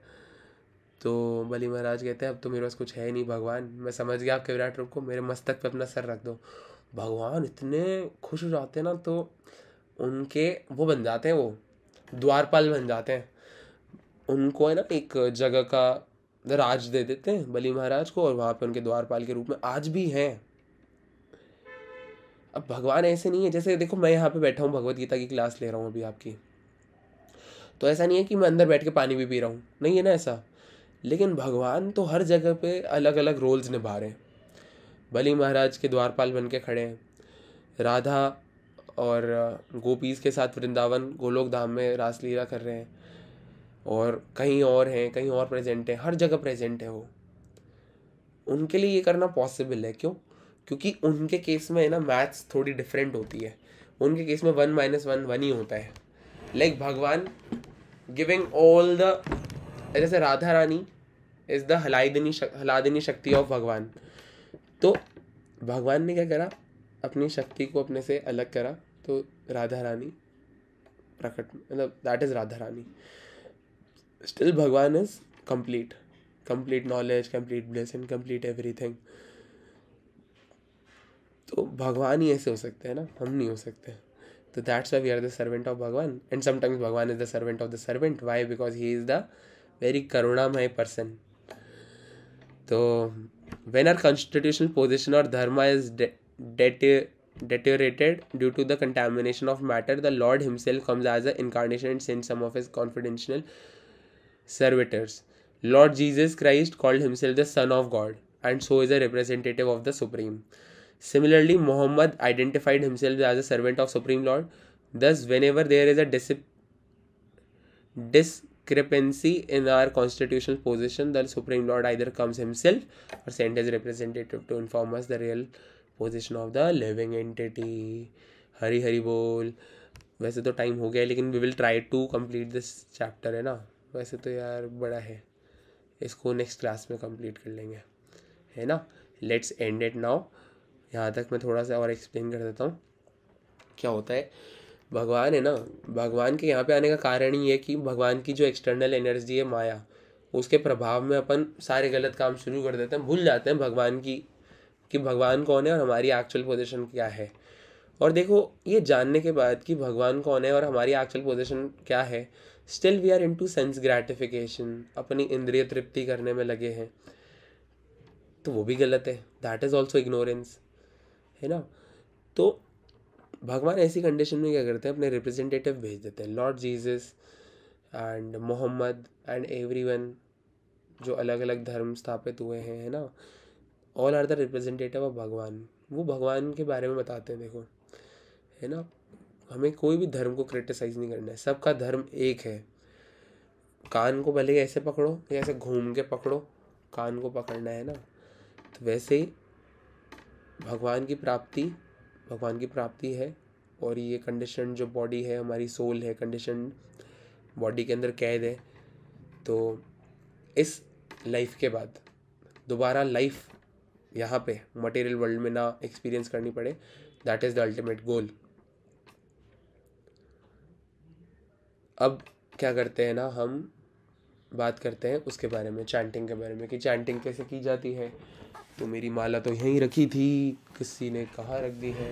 तो बलि महाराज कहते हैं अब तो मेरे पास कुछ है नहीं भगवान, मैं समझ गया आपके विराट रूप को, मेरे मस्तक पे अपना सर रख दो। भगवान इतने खुश हो जाते हैं ना, तो उनके वो बन जाते हैं, वो द्वारपाल बन जाते हैं। उनको है ना एक जगह का राज दे देते हैं बलि महाराज को, और वहाँ पे उनके द्वारपाल के रूप में आज भी हैं। अब भगवान ऐसे नहीं है, जैसे देखो मैं यहाँ पे बैठा हूँ भगवत गीता की क्लास ले रहा हूँ अभी आपकी, तो ऐसा नहीं है कि मैं अंदर बैठ के पानी भी पी रहा हूँ, नहीं है ना ऐसा। लेकिन भगवान तो हर जगह पे अलग अलग रोल्स निभा रहे हैं। बलि महाराज के द्वारपाल बन के खड़े हैं, राधा और गोपीज के साथ वृंदावन गोलोक धाम में रासलीला कर रहे हैं, और कहीं और हैं, कहीं और प्रेजेंट हैं, हर जगह प्रेजेंट है वो। उनके लिए ये करना पॉसिबल है, क्यों? क्योंकि उनके केस में है ना मैथ्स थोड़ी डिफरेंट होती है। उनके केस में 1 - 1 1 ही होता है। लाइक भगवान गिविंग ऑल द, जैसे राधा रानी इज द हलादिनी शक्ति ऑफ भगवान। तो भगवान ने क्या करा, अपनी शक्ति को अपने से अलग करा, तो राधा रानी प्रकट, मतलब that is Radha Rani. Still Bhagwan is complete knowledge, complete blessing, complete everything. तो भगवान ही ऐसे हो सकते हैं ना, हम नहीं हो सकते। तो that's why we are the servant of भगवान, एंड समटाइम्स भगवान is the servant of the servant. Why? Because he is the very करुणामय पर्सन। तो when our constitutional position or dharma is deteriorated due to the contamination of matter, the Lord himself comes as an incarnation and sends some of his confidential servitors. Lord Jesus Christ called himself the Son of God, and so is a representative of the Supreme. Similarly, Muhammad identified himself as a servant of Supreme Lord. Thus, whenever there is a discrepancy in our constitutional position, the Supreme Lord either comes himself or sends his representative to inform us the real position of the living entity. Hari Hari बोल। वैसे तो time हो गया है, लेकिन we will try to complete this chapter, है ना। वैसे तो यार बड़ा है, इसको नेक्स्ट क्लास में कंप्लीट कर लेंगे, है ना। Let's end it now. यहाँ तक मैं थोड़ा सा और एक्सप्लेन कर देता हूँ क्या होता है। भगवान है ना, भगवान के यहाँ पे आने का कारण ही है कि भगवान की जो एक्सटर्नल एनर्जी है माया, उसके प्रभाव में अपन सारे गलत काम शुरू कर देते हैं, भूल जाते हैं भगवान की कि भगवान कौन है और हमारी एक्चुअल पोजीशन क्या है। और देखो ये जानने के बाद कि भगवान कौन है और हमारी एक्चुअल पोजीशन क्या है, still we are into sense gratification, अपनी इंद्रिय तृप्ति करने में लगे हैं, तो वो भी गलत है। दैट इज़ ऑल्सो इग्नोरेंस, है ना। तो भगवान ऐसी कंडीशन में क्या करते हैं, अपने रिप्रेजेंटेटिव भेज देते हैं, lord Jesus and Mohammed and everyone जो अलग अलग धर्म स्थापित हुए हैं, है ना, all are the representative of भगवान। वो भगवान के बारे में बताते हैं, देखो, है ना। हमें कोई भी धर्म को क्रिटिसाइज नहीं करना है, सबका धर्म एक है। कान को भले ऐसे पकड़ो या ऐसे घूम के पकड़ो, कान को पकड़ना है ना। तो वैसे ही भगवान की प्राप्ति है और ये कंडीशन जो बॉडी है, हमारी सोल है, कंडीशन बॉडी के अंदर कैद है। तो इस लाइफ के बाद दोबारा लाइफ यहाँ पे मटेरियल वर्ल्ड में ना एक्सपीरियंस करनी पड़े, that is the ultimate goal. अब क्या करते हैं ना, हम बात करते हैं उसके बारे में, चैंटिंग के बारे में, कि चैंटिंग कैसे की जाती है। तो मेरी माला तो यहीं रखी थी, किसी ने कहाँ रख दी है,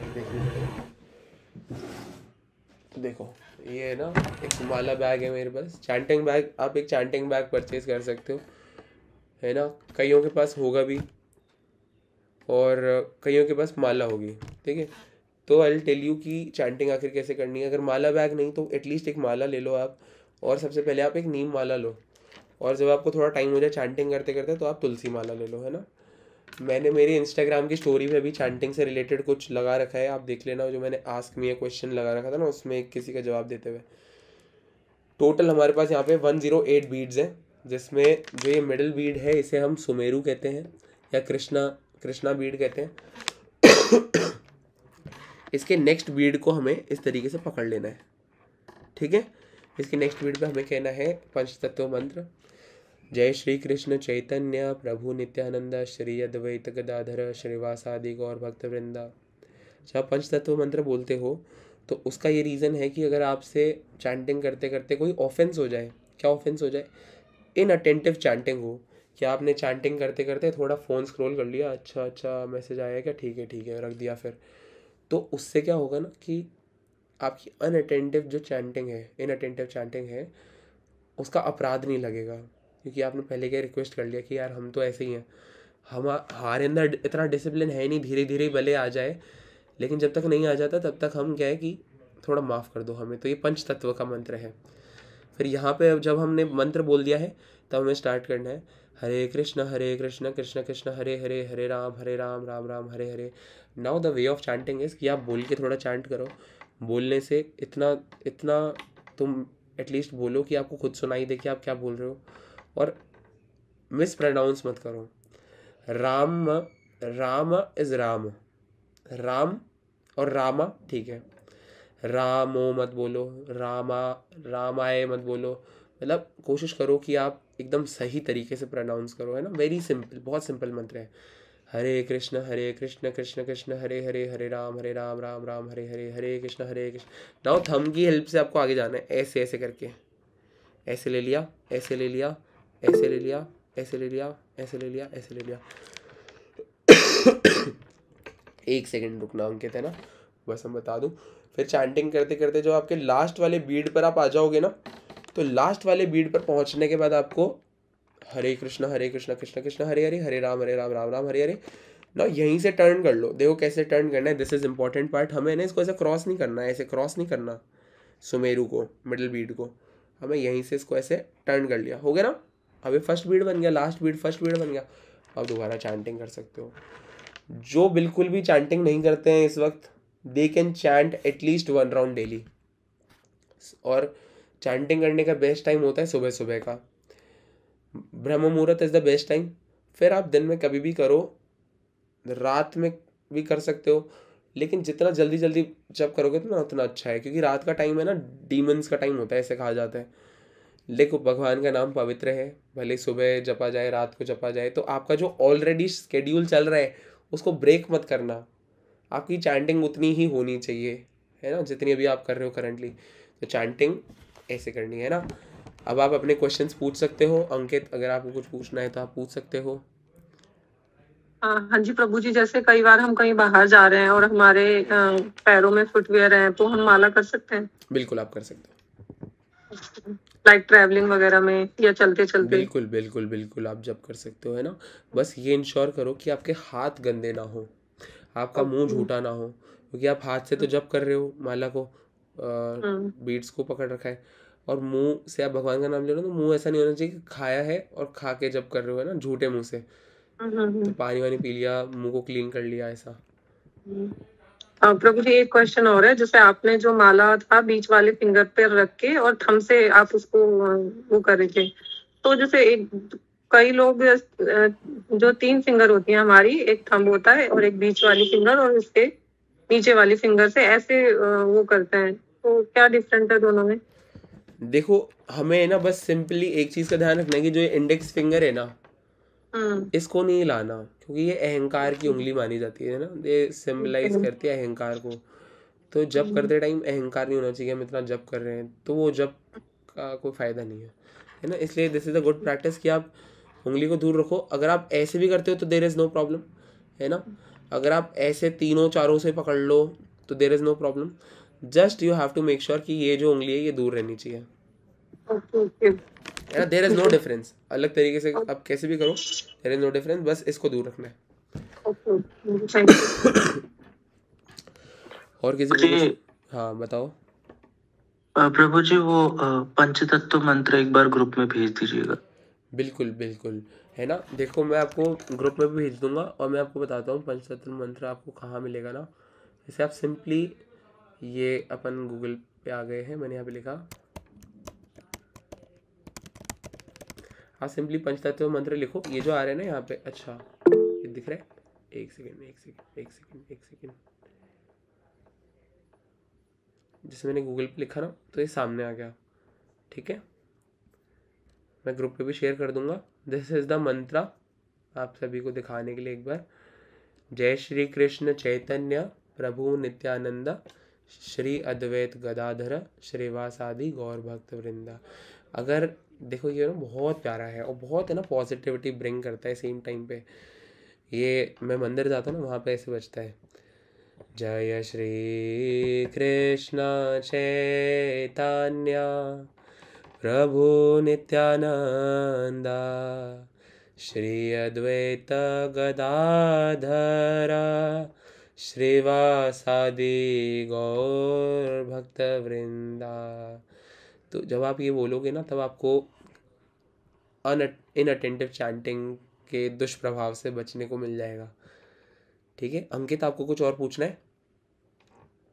देखो ये है ना, एक माला बैग है मेरे पास, चैंटिंग बैग। आप एक चैंटिंग बैग परचेज कर सकते हो, है ना, कईयों के पास होगा भी और कईयों के पास माला होगी, ठीक है। तो आई विल टेल यू कि चैंटिंग आखिर कैसे करनी है। अगर माला बैग नहीं तो एटलीस्ट एक माला ले लो आप, और सबसे पहले आप एक नीम माला लो, और जब आपको थोड़ा टाइम हो जाए चैंटिंग करते करते तो आप तुलसी माला ले लो, है ना। मैंने मेरे इंस्टाग्राम की स्टोरी में भी चैंटिंग से रिलेटेड कुछ लगा रखा है, आप देख लेना, जो मैंने आस्क मी ए क्वेश्चन लगा रखा था ना, उसमें किसी का जवाब देते हुए। टोटल हमारे पास यहाँ पे 108 बीड्स हैं, जिसमें जो ये मिडिल बीड है इसे हम सुमेरु कहते हैं या कृष्णा बीड कहते हैं। इसके नेक्स्ट बीड को हमें इस तरीके से पकड़ लेना है, ठीक है। इसके नेक्स्ट बीड पे हमें कहना है पंचतत्व मंत्र, जय श्री कृष्ण चैतन्य प्रभु नित्यानंद श्री अद्वैत गदाधर श्रीवासादि गौर भक्त वृंदा। जब पंचतत्व मंत्र बोलते हो तो उसका ये रीज़न है कि अगर आपसे चैंटिंग करते करते कोई ऑफेंस हो जाए, क्या ऑफेंस हो जाए, इनअटेंटिव चैंटिंग हो, कि आपने चैंटिंग करते करते थोड़ा फ़ोन स्क्रॉल कर लिया, अच्छा मैसेज आया क्या, ठीक है रख दिया फिर, तो उससे क्या होगा ना कि आपकी इनअटेंटिव चैंटिंग है उसका अपराध नहीं लगेगा, क्योंकि आपने पहले क्या रिक्वेस्ट कर लिया कि यार हम तो ऐसे ही हैं, हमारे अंदर इतना डिसिप्लिन है नहीं, धीरे धीरे भले आ जाए, लेकिन जब तक नहीं आ जाता तब तक हम क्या है कि थोड़ा माफ़ कर दो हमें। तो ये पंच तत्व का मंत्र है। फिर यहाँ पे जब हमने मंत्र बोल दिया है तब हमें स्टार्ट करना है, Hare Krishna Krishna Krishna Hare Hare, Hare Ram Ram Ram Hare Hare. Now the way of chanting is कि आप बोल के थोड़ा चैंट करो, बोलने से इतना तुम एटलीस्ट बोलो कि आपको खुद सुनाई दे कि आप क्या बोल रहे हो, और मिस प्रोनाउंस मत करो। राम इज राम और रामा, ठीक है, रामो मत बोलो, रामाए मत बोलो, मतलब कोशिश करो कि आप एकदम सही तरीके से प्रोनाउंस करो, है ना। वेरी सिंपल, बहुत सिंपल मंत्र है, हरे कृष्ण कृष्ण कृष्ण हरे हरे, हरे राम राम राम हरे हरे, हरे कृष्ण नाउ थंब की हेल्प से आपको आगे जाना है, ऐसे ऐसे करके, ऐसे ले लिया, ऐसे ले लिया, ऐसे ले लिया, ऐसे ले लिया, ऐसे ले लिया, ऐसे ले लिया। एक सेकंड रुकना अंकित, है ना, बस हम बता दूं। फिर चैंटिंग करते करते जो आपके लास्ट वाले बीड पर आप आ जाओगे ना, तो लास्ट वाले बीड पर पहुंचने के बाद आपको हरे कृष्ण कृष्ण कृष्ण हरे हरे, हरे राम राम राम हरे हरे ना, यहीं से टर्न कर लो। देखो कैसे टर्न करना है, दिस इज इंपॉर्टेंट पार्ट। हमें ना इसको ऐसे क्रॉस नहीं करना है, ऐसे क्रॉस नहीं करना सुमेरु को, मिडिल बीड को, हमें यहीं से इसको ऐसे टर्न कर लिया, हो गया ना। अभी फर्स्ट बीड बन गया, लास्ट बीड फर्स्ट बीड बन गया, अब दोबारा चैंटिंग कर सकते हो। जो बिल्कुल भी चैंटिंग नहीं करते हैं इस वक्त, they can chant at least 1 round daily. और चैंटिंग करने का बेस्ट टाइम होता है सुबह सुबह का, ब्रह्म मुहूर्त इज़ द बेस्ट टाइम। फिर आप दिन में कभी भी करो, रात में भी कर सकते हो, लेकिन जितना जल्दी जल्दी जब करोगे तो ना उतना अच्छा है, क्योंकि रात का टाइम है ना डीमंस का टाइम होता है, ऐसे कहा जाता है। देखो भगवान का नाम पवित्र है, भले सुबह जपा जाए रात को जपा जाए, तो आपका जो ऑलरेडी स्केड्यूल चल रहा है उसको ब्रेक मत करना। आपकी चैंटिंग उतनी ही होनी चाहिए, है ना, जितनी अभी आप कर रहे हो करंटली। तो चैंटिंग ऐसे करनी है ना। अब आप अपने क्वेश्चंस पूछ सकते हो अंकित, अगर आपको कुछ पूछना है तो आप पूछ सकते हो। हाँ जी प्रभु जी, जैसे कई बार हम कहीं बाहर जा रहे हैं और हमारे पैरों में फुटवेयर है, तो हम माला कर सकते हैं? बिल्कुल आप कर सकते हो, लाइक ट्रैवलिंग वगैरह में या चलते चलते। बिल्कुल बिल्कुल बिल्कुल आप जब कर सकते हो, है ना। बस ये इंश्योर करो कि आपके हाथ गंदे ना हो, आपका मुंह झूठा ना हो, क्योंकि आप हाथ से तो जब कर रहे हो माला को, बीड्स को पकड़ रखा है, और मुंह से आप भगवान का नाम ले रहे हो, तो मुंह ऐसा नहीं होना चाहिए कि खाया है और खा के जब कर रहे हो, है ना, झूठे मुंह से। तो पानी वानी पी लिया, मुंह को क्लीन कर लिया, ऐसा। प्रभु जी एक क्वेश्चन और है, जैसे आपने जो माला था बीच वाले फिंगर पे रख के और थंब से आप उसको वो कर रहे थे, तो जैसे कई लोग जो 3 फिंगर होती हैं हमारी, एक थंब होता है और एक बीच वाली फिंगर और उसके नीचे वाली फिंगर से ऐसे वो करते हैं, तो क्या डिफरेंट है दोनों में? देखो हमें ना बस सिंपली एक चीज का ध्यान रखना है कि जो ये इंडेक्स फिंगर है ना, इसको नहीं लाना, क्योंकि ये अहंकार की उंगली मानी जाती है ना, ये सिंबलाइज करती है अहंकार को। तो जब करते टाइम अहंकार नहीं होना चाहिए, हम इतना जब कर रहे हैं तो वो जब का कोई फायदा नहीं है ना। इसलिए this is a good practice कि आप उंगली को दूर रखो। अगर आप ऐसे भी करते हो तो देयर इज नो प्रॉब्लम, है ना। अगर आप ऐसे तीनों चारों से पकड़ लो तो there is no problem. Just you have to make sure कि ये जो उंगली है ये दूर रहनी चाहिए, है ना। देयर इज नो डिफरेंस, अलग तरीके से आप कैसे भी करो, देयर इज नो डिफरेंस, बस इसको दूर रखना है। और किसी को कुछ? हाँ बताओ। प्रभु जी वो पंचतत्व मंत्र एक बार ग्रुप में भेज दीजिएगा। बिल्कुल बिल्कुल, है ना। देखो मैं आपको ग्रुप में भी भेज दूंगा, और मैं आपको बताता हूँ पंचतत्व मंत्र आपको कहाँ मिलेगा ना। जैसे आप सिंपली, ये अपन गूगल पे आ गए हैं, मैंने यहाँ पे लिखा, आप सिंपली पंचतत्व मंत्र लिखो, ये जो आ रहा है ना यहाँ पे, अच्छा ये दिख रहा है, एक सेकेंड, जैसे मैंने गूगल पे लिखा ना तो ये सामने आ गया, ठीक है। मैं ग्रुप पे भी शेयर कर दूंगा। दिस इज द मंत्र, आप सभी को दिखाने के लिए एक बार। जय श्री कृष्ण चैतन्य प्रभु नित्यानंद श्री अद्वैत गदाधर श्रीवासादि गौर भक्त वृंदा। अगर देखो ये ना बहुत प्यारा है और बहुत है ना पॉजिटिविटी ब्रिंग करता है सेम टाइम पे। ये मैं मंदिर जाता हूँ ना, वहाँ पे ऐसे बजता है, जय श्री कृष्ण चैतन्य प्रभु नित्यानंदा श्री अद्वैत गदाधर श्रीवासादि गौर भक्त वृंदा। तो जब आप ये बोलोगे ना तब आपको इनअटेंटिव चैंटिंग के दुष्प्रभाव से बचने को मिल जाएगा, ठीक है। अंकित आपको कुछ और पूछना है?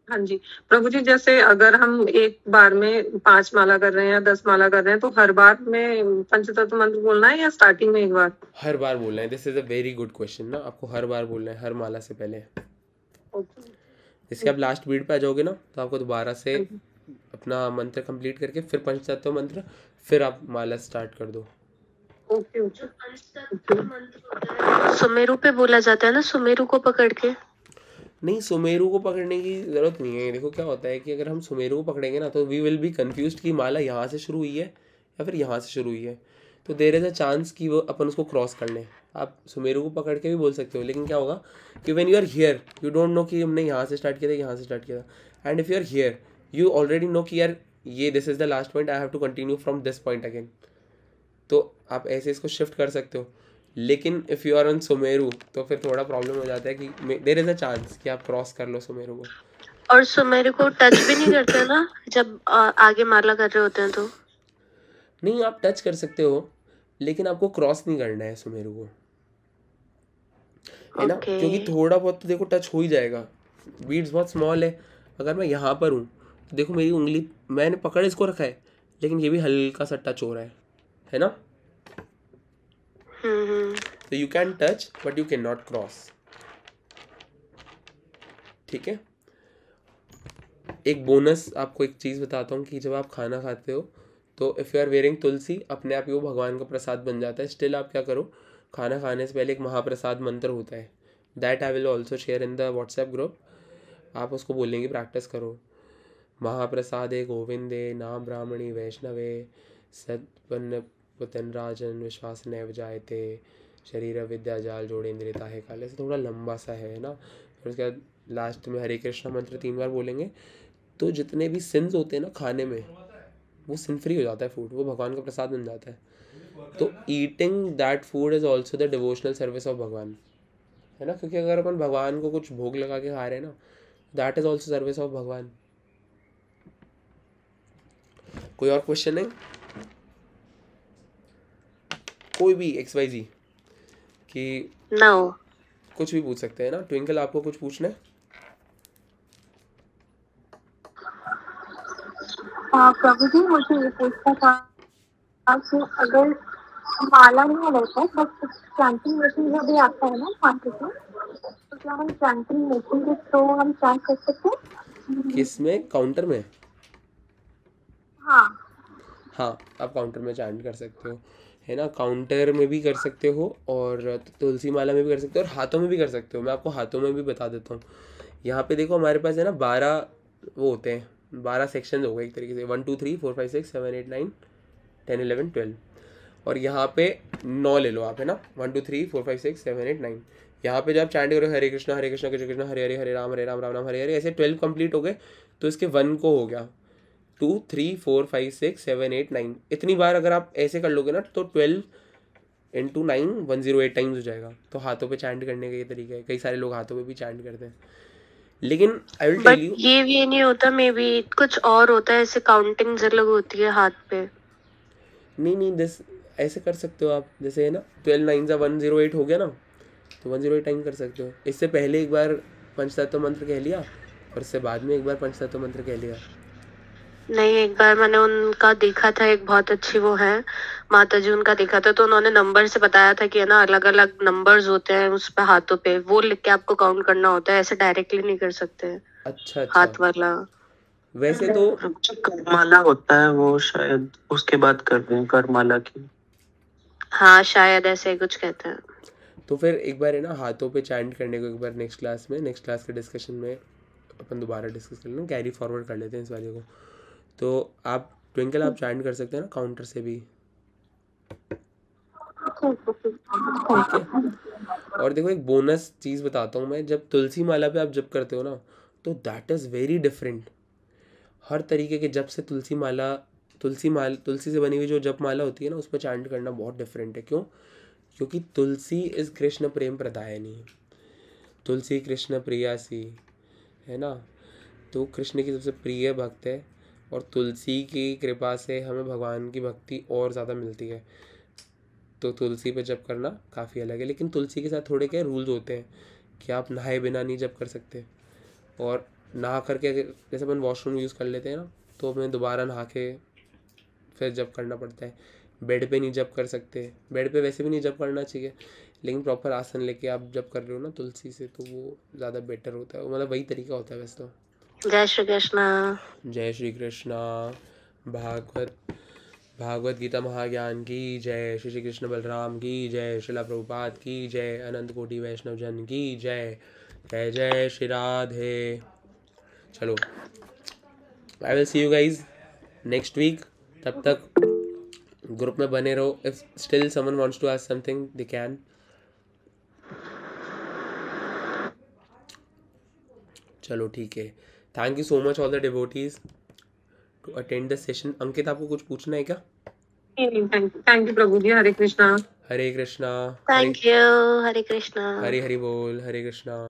हाँ जी प्रभु जी, जैसे अगर हम एक बार में 5 माला कर रहे हैं या 10 माला कर रहे हैं तो हर बार में पंचतत्व मंत्र बोलना है या स्टार्टिंग में एक बार? हर बार बोलना है। This is a very good question ना, आपको हर बार बोलना है, हर माला से पहले। जैसे आप लास्ट बीट पे आ जाओगे ना तो आपको दोबारा से अपना मंत्र कंप्लीट करके फिर पंचतत्व मंत्र, फिर आप माला स्टार्ट कर दो। सुमेरु पे बोला जाता है ना, सुमेरु को पकड़ के? नहीं, सुमेरु को पकड़ने की जरूरत नहीं है। देखो क्या होता है कि अगर हम सुमेरु को पकड़ेंगे ना तो वी विल बी कंफ्यूज्ड कि माला यहाँ से शुरू हुई है या फिर यहाँ से शुरू हुई है। तो देयर इज अ चांस कि वो अपन उसको क्रॉस कर लें। आप सुमेरु को पकड़ के भी बोल सकते हो, लेकिन क्या होगा कि when you are here you don't know कि हमने यहाँ से स्टार्ट किया था, यहाँ से स्टार्ट किया था। And if you are here you already know कि यार ये this is the last point, I have to continue from this point again. तो आप ऐसे इसको शिफ्ट कर सकते हो। लेकिन if you are on Sumeru तो फिर थोड़ा प्रॉब्लम हो जाता है कि देयर इज अ चांस कि आप क्रॉस कर लो सुमेरु को। और सुमेरु को टच भी नहीं करते ना जब आगे माला कर रहे होते हैं? तो नहीं, आप टच कर सकते हो लेकिन आपको क्रॉस नहीं करना है सुमेरु को, है ना। क्योंकि थोड़ा बहुत तो देखो टच हो ही जाएगा, बीट्स बहुत स्मॉल है। अगर मैं यहाँ पर हूँ तो देखो मेरी उंगली, मैंने पकड़ इसको रखा है लेकिन ये भी हल्का सा टच हो रहा है ना। तो you can touch but you can not cross, ठीक है। एक बोनस आपको एक चीज़ बताता हूँ कि जब आप खाना खाते हो तो इफ़ यू आर वेयरिंग तुलसी, अपने आप ही वो भगवान का प्रसाद बन जाता है। स्टिल आप क्या करो, खाना खाने से पहले एक महाप्रसाद मंत्र होता है, that I will also share in the WhatsApp group. आप उसको बोलेंगे, प्रैक्टिस करो। महाप्रसादे गोविंदे नाम ब्राह्मणी वैष्णवे सत्पन्न पुतन राजन विश्वास नैव जायते शरीर विद्या जाल जोड़े इंद्रियता है काले। से थोड़ा लंबा सा है ना। फिर उसके बाद लास्ट में हरे कृष्णा मंत्र 3 बार बोलेंगे। तो जितने भी सिंस होते हैं ना खाने में, वो सिन फ्री हो जाता है फूड, वो भगवान का प्रसाद बन जाता है। तो eating that food is also the devotional service of भगवान, है ना। क्योंकि अगर अपन भगवान को कुछ भोग लगा के खा रहे हैं ना, that is also service of भगवान। कोई और क्वेश्चन है? कोई भी XYZ कि no. कुछ भी पूछ सकते हैं ना। ट्विंकल आपको कुछ पूछना है? प्रभु जी मुझे ये पूछना था कि अगर माला नहीं रहता बस चैंटिंग मशीन जो भी आता है ना मार्केट में, क्या हम चैंटिंग मशीन के थ्रू हम चैंट कर सकते हैं? किस में? काउंटर में? हाँ। हाँ, आप काउंटर में चैंट कर सकते हो, है ना। काउंटर में भी कर सकते हो और तुलसी माला में भी कर सकते हो और हाथों में भी कर सकते हो। मैं आपको हाथों में भी बता देता हूँ। यहाँ पे देखो हमारे पास है ना 12 वो होते हैं, 12 सेक्शन हो गए एक तरीके से, 1 2 3 4 5 6 7 8 9 10 11 12। और यहाँ पे 9 ले लो आप, है ना, 1 2 3 4 5 6 7 8 9। यहाँ पे जब आप चैंट करो हरे कृष्णा कृष्ण कृष्ण हरे हरे, हरे राम राम हरे हरे, ऐसे 12 कंप्लीट हो गए। तो इसके 1 को हो गया 2 3 4 5 6 7 8 9। इतनी बार अगर आप ऐसे कर लोगे ना तो 12 × 9 108 टाइम्स हो जाएगा। तो हाथों पे चैंट करने का ये तरीका है। कई सारे लोग हाथों पे भी चैंट करते हैं, लेकिन I will tell but you. ये नहीं होता, मे बी कुछ और होता है, ऐसे काउंटिंग्स अलग होती है हाथ पे। नहीं दिस ऐसे कर सकते हो आप, जैसे है ना 12 9 × 108 हो गया ना, तो 108 टाइम कर सकते हो। इससे पहले एक बार पंचतत्व मंत्र कह लिया और इससे बाद में एक बार पंचतत्व मंत्र कह लिया। नहीं, एक बार मैंने उनका देखा था, एक बहुत अच्छी वो है माता जी, उनका देखा था, तो उन्होंने नंबर से बताया था कि है ना अलग अलग नंबर्स होते हैं उस पे, हाथों पे वो लिख के आपको काउंट करना होता है, ऐसे डायरेक्टली नहीं कर सकते अच्छा हाथ अच्छा। वाला। वैसे तो जो करमाला होता है वो शायद उसके बाद कर रहे हैं, करमाला की। हाँ शायद ऐसे ही कुछ कहते हैं। तो फिर एक बार है ना हाथों पे चैंट करने को एक बार नेक्स्ट क्लास के डिस्कशन में अपन दोबारा डिस्कस कर लेना, कैरी फॉरवर्ड कर लेते हैं इस वाले को। तो आप ट्विंकल आप चैंट कर सकते हैं ना काउंटर से भी, ठीक है। और देखो एक बोनस चीज़ बताता हूँ मैं, जब तुलसी माला पे आप जप करते हो ना तो दैट इज़ वेरी डिफरेंट। हर तरीके के जप से तुलसी से बनी हुई जो जप माला होती है ना, उस पर चैंट करना बहुत डिफरेंट है। क्यों? क्योंकि तुलसी इज़ कृष्ण प्रेम प्रदायनी, तुलसी कृष्ण प्रियासी, है ना। तो कृष्ण की सबसे प्रिय भक्त है और तुलसी की कृपा से हमें भगवान की भक्ति और ज़्यादा मिलती है। तो तुलसी पे जप करना काफ़ी अलग है, लेकिन तुलसी के साथ थोड़े क्या रूल्स होते हैं कि आप नहाए बिना नहीं जप कर सकते, और नहा करके जैसे अपन वॉशरूम यूज़ कर लेते हैं ना, तो हमें दोबारा नहा के फिर जप करना पड़ता है। बेड पे नहीं जप कर सकते, बेड पे वैसे भी नहीं जप करना चाहिए, लेकिन प्रॉपर आसन लेके आप जप कर रहे हो ना तुलसी से, तो वो ज़्यादा बेटर होता है, मतलब वही तरीका होता है वैसे तो। जय श्री कृष्ण। जय श्री कृष्णा। भागवत गीता महाज्ञान की जय। श्री कृष्ण बलराम की जय। शिला प्रभुपाद की जय। अनंत कोटि वैष्णव जन की जय। जय जय श्री राधे। चलो, I will see you guys next week. तब तक ग्रुप में बने रहो। If still someone wants to ask something they can. चलो ठीक है। Thank you so much all the devotees to attend the session. Ankit आपको कुछ पूछना है क्या? थैंक यू प्रभु जी। हरे कृष्णा। हरे कृष्णा। Thank you. हरे कृष्णा। हरे हरि बोल। हरे कृष्णा।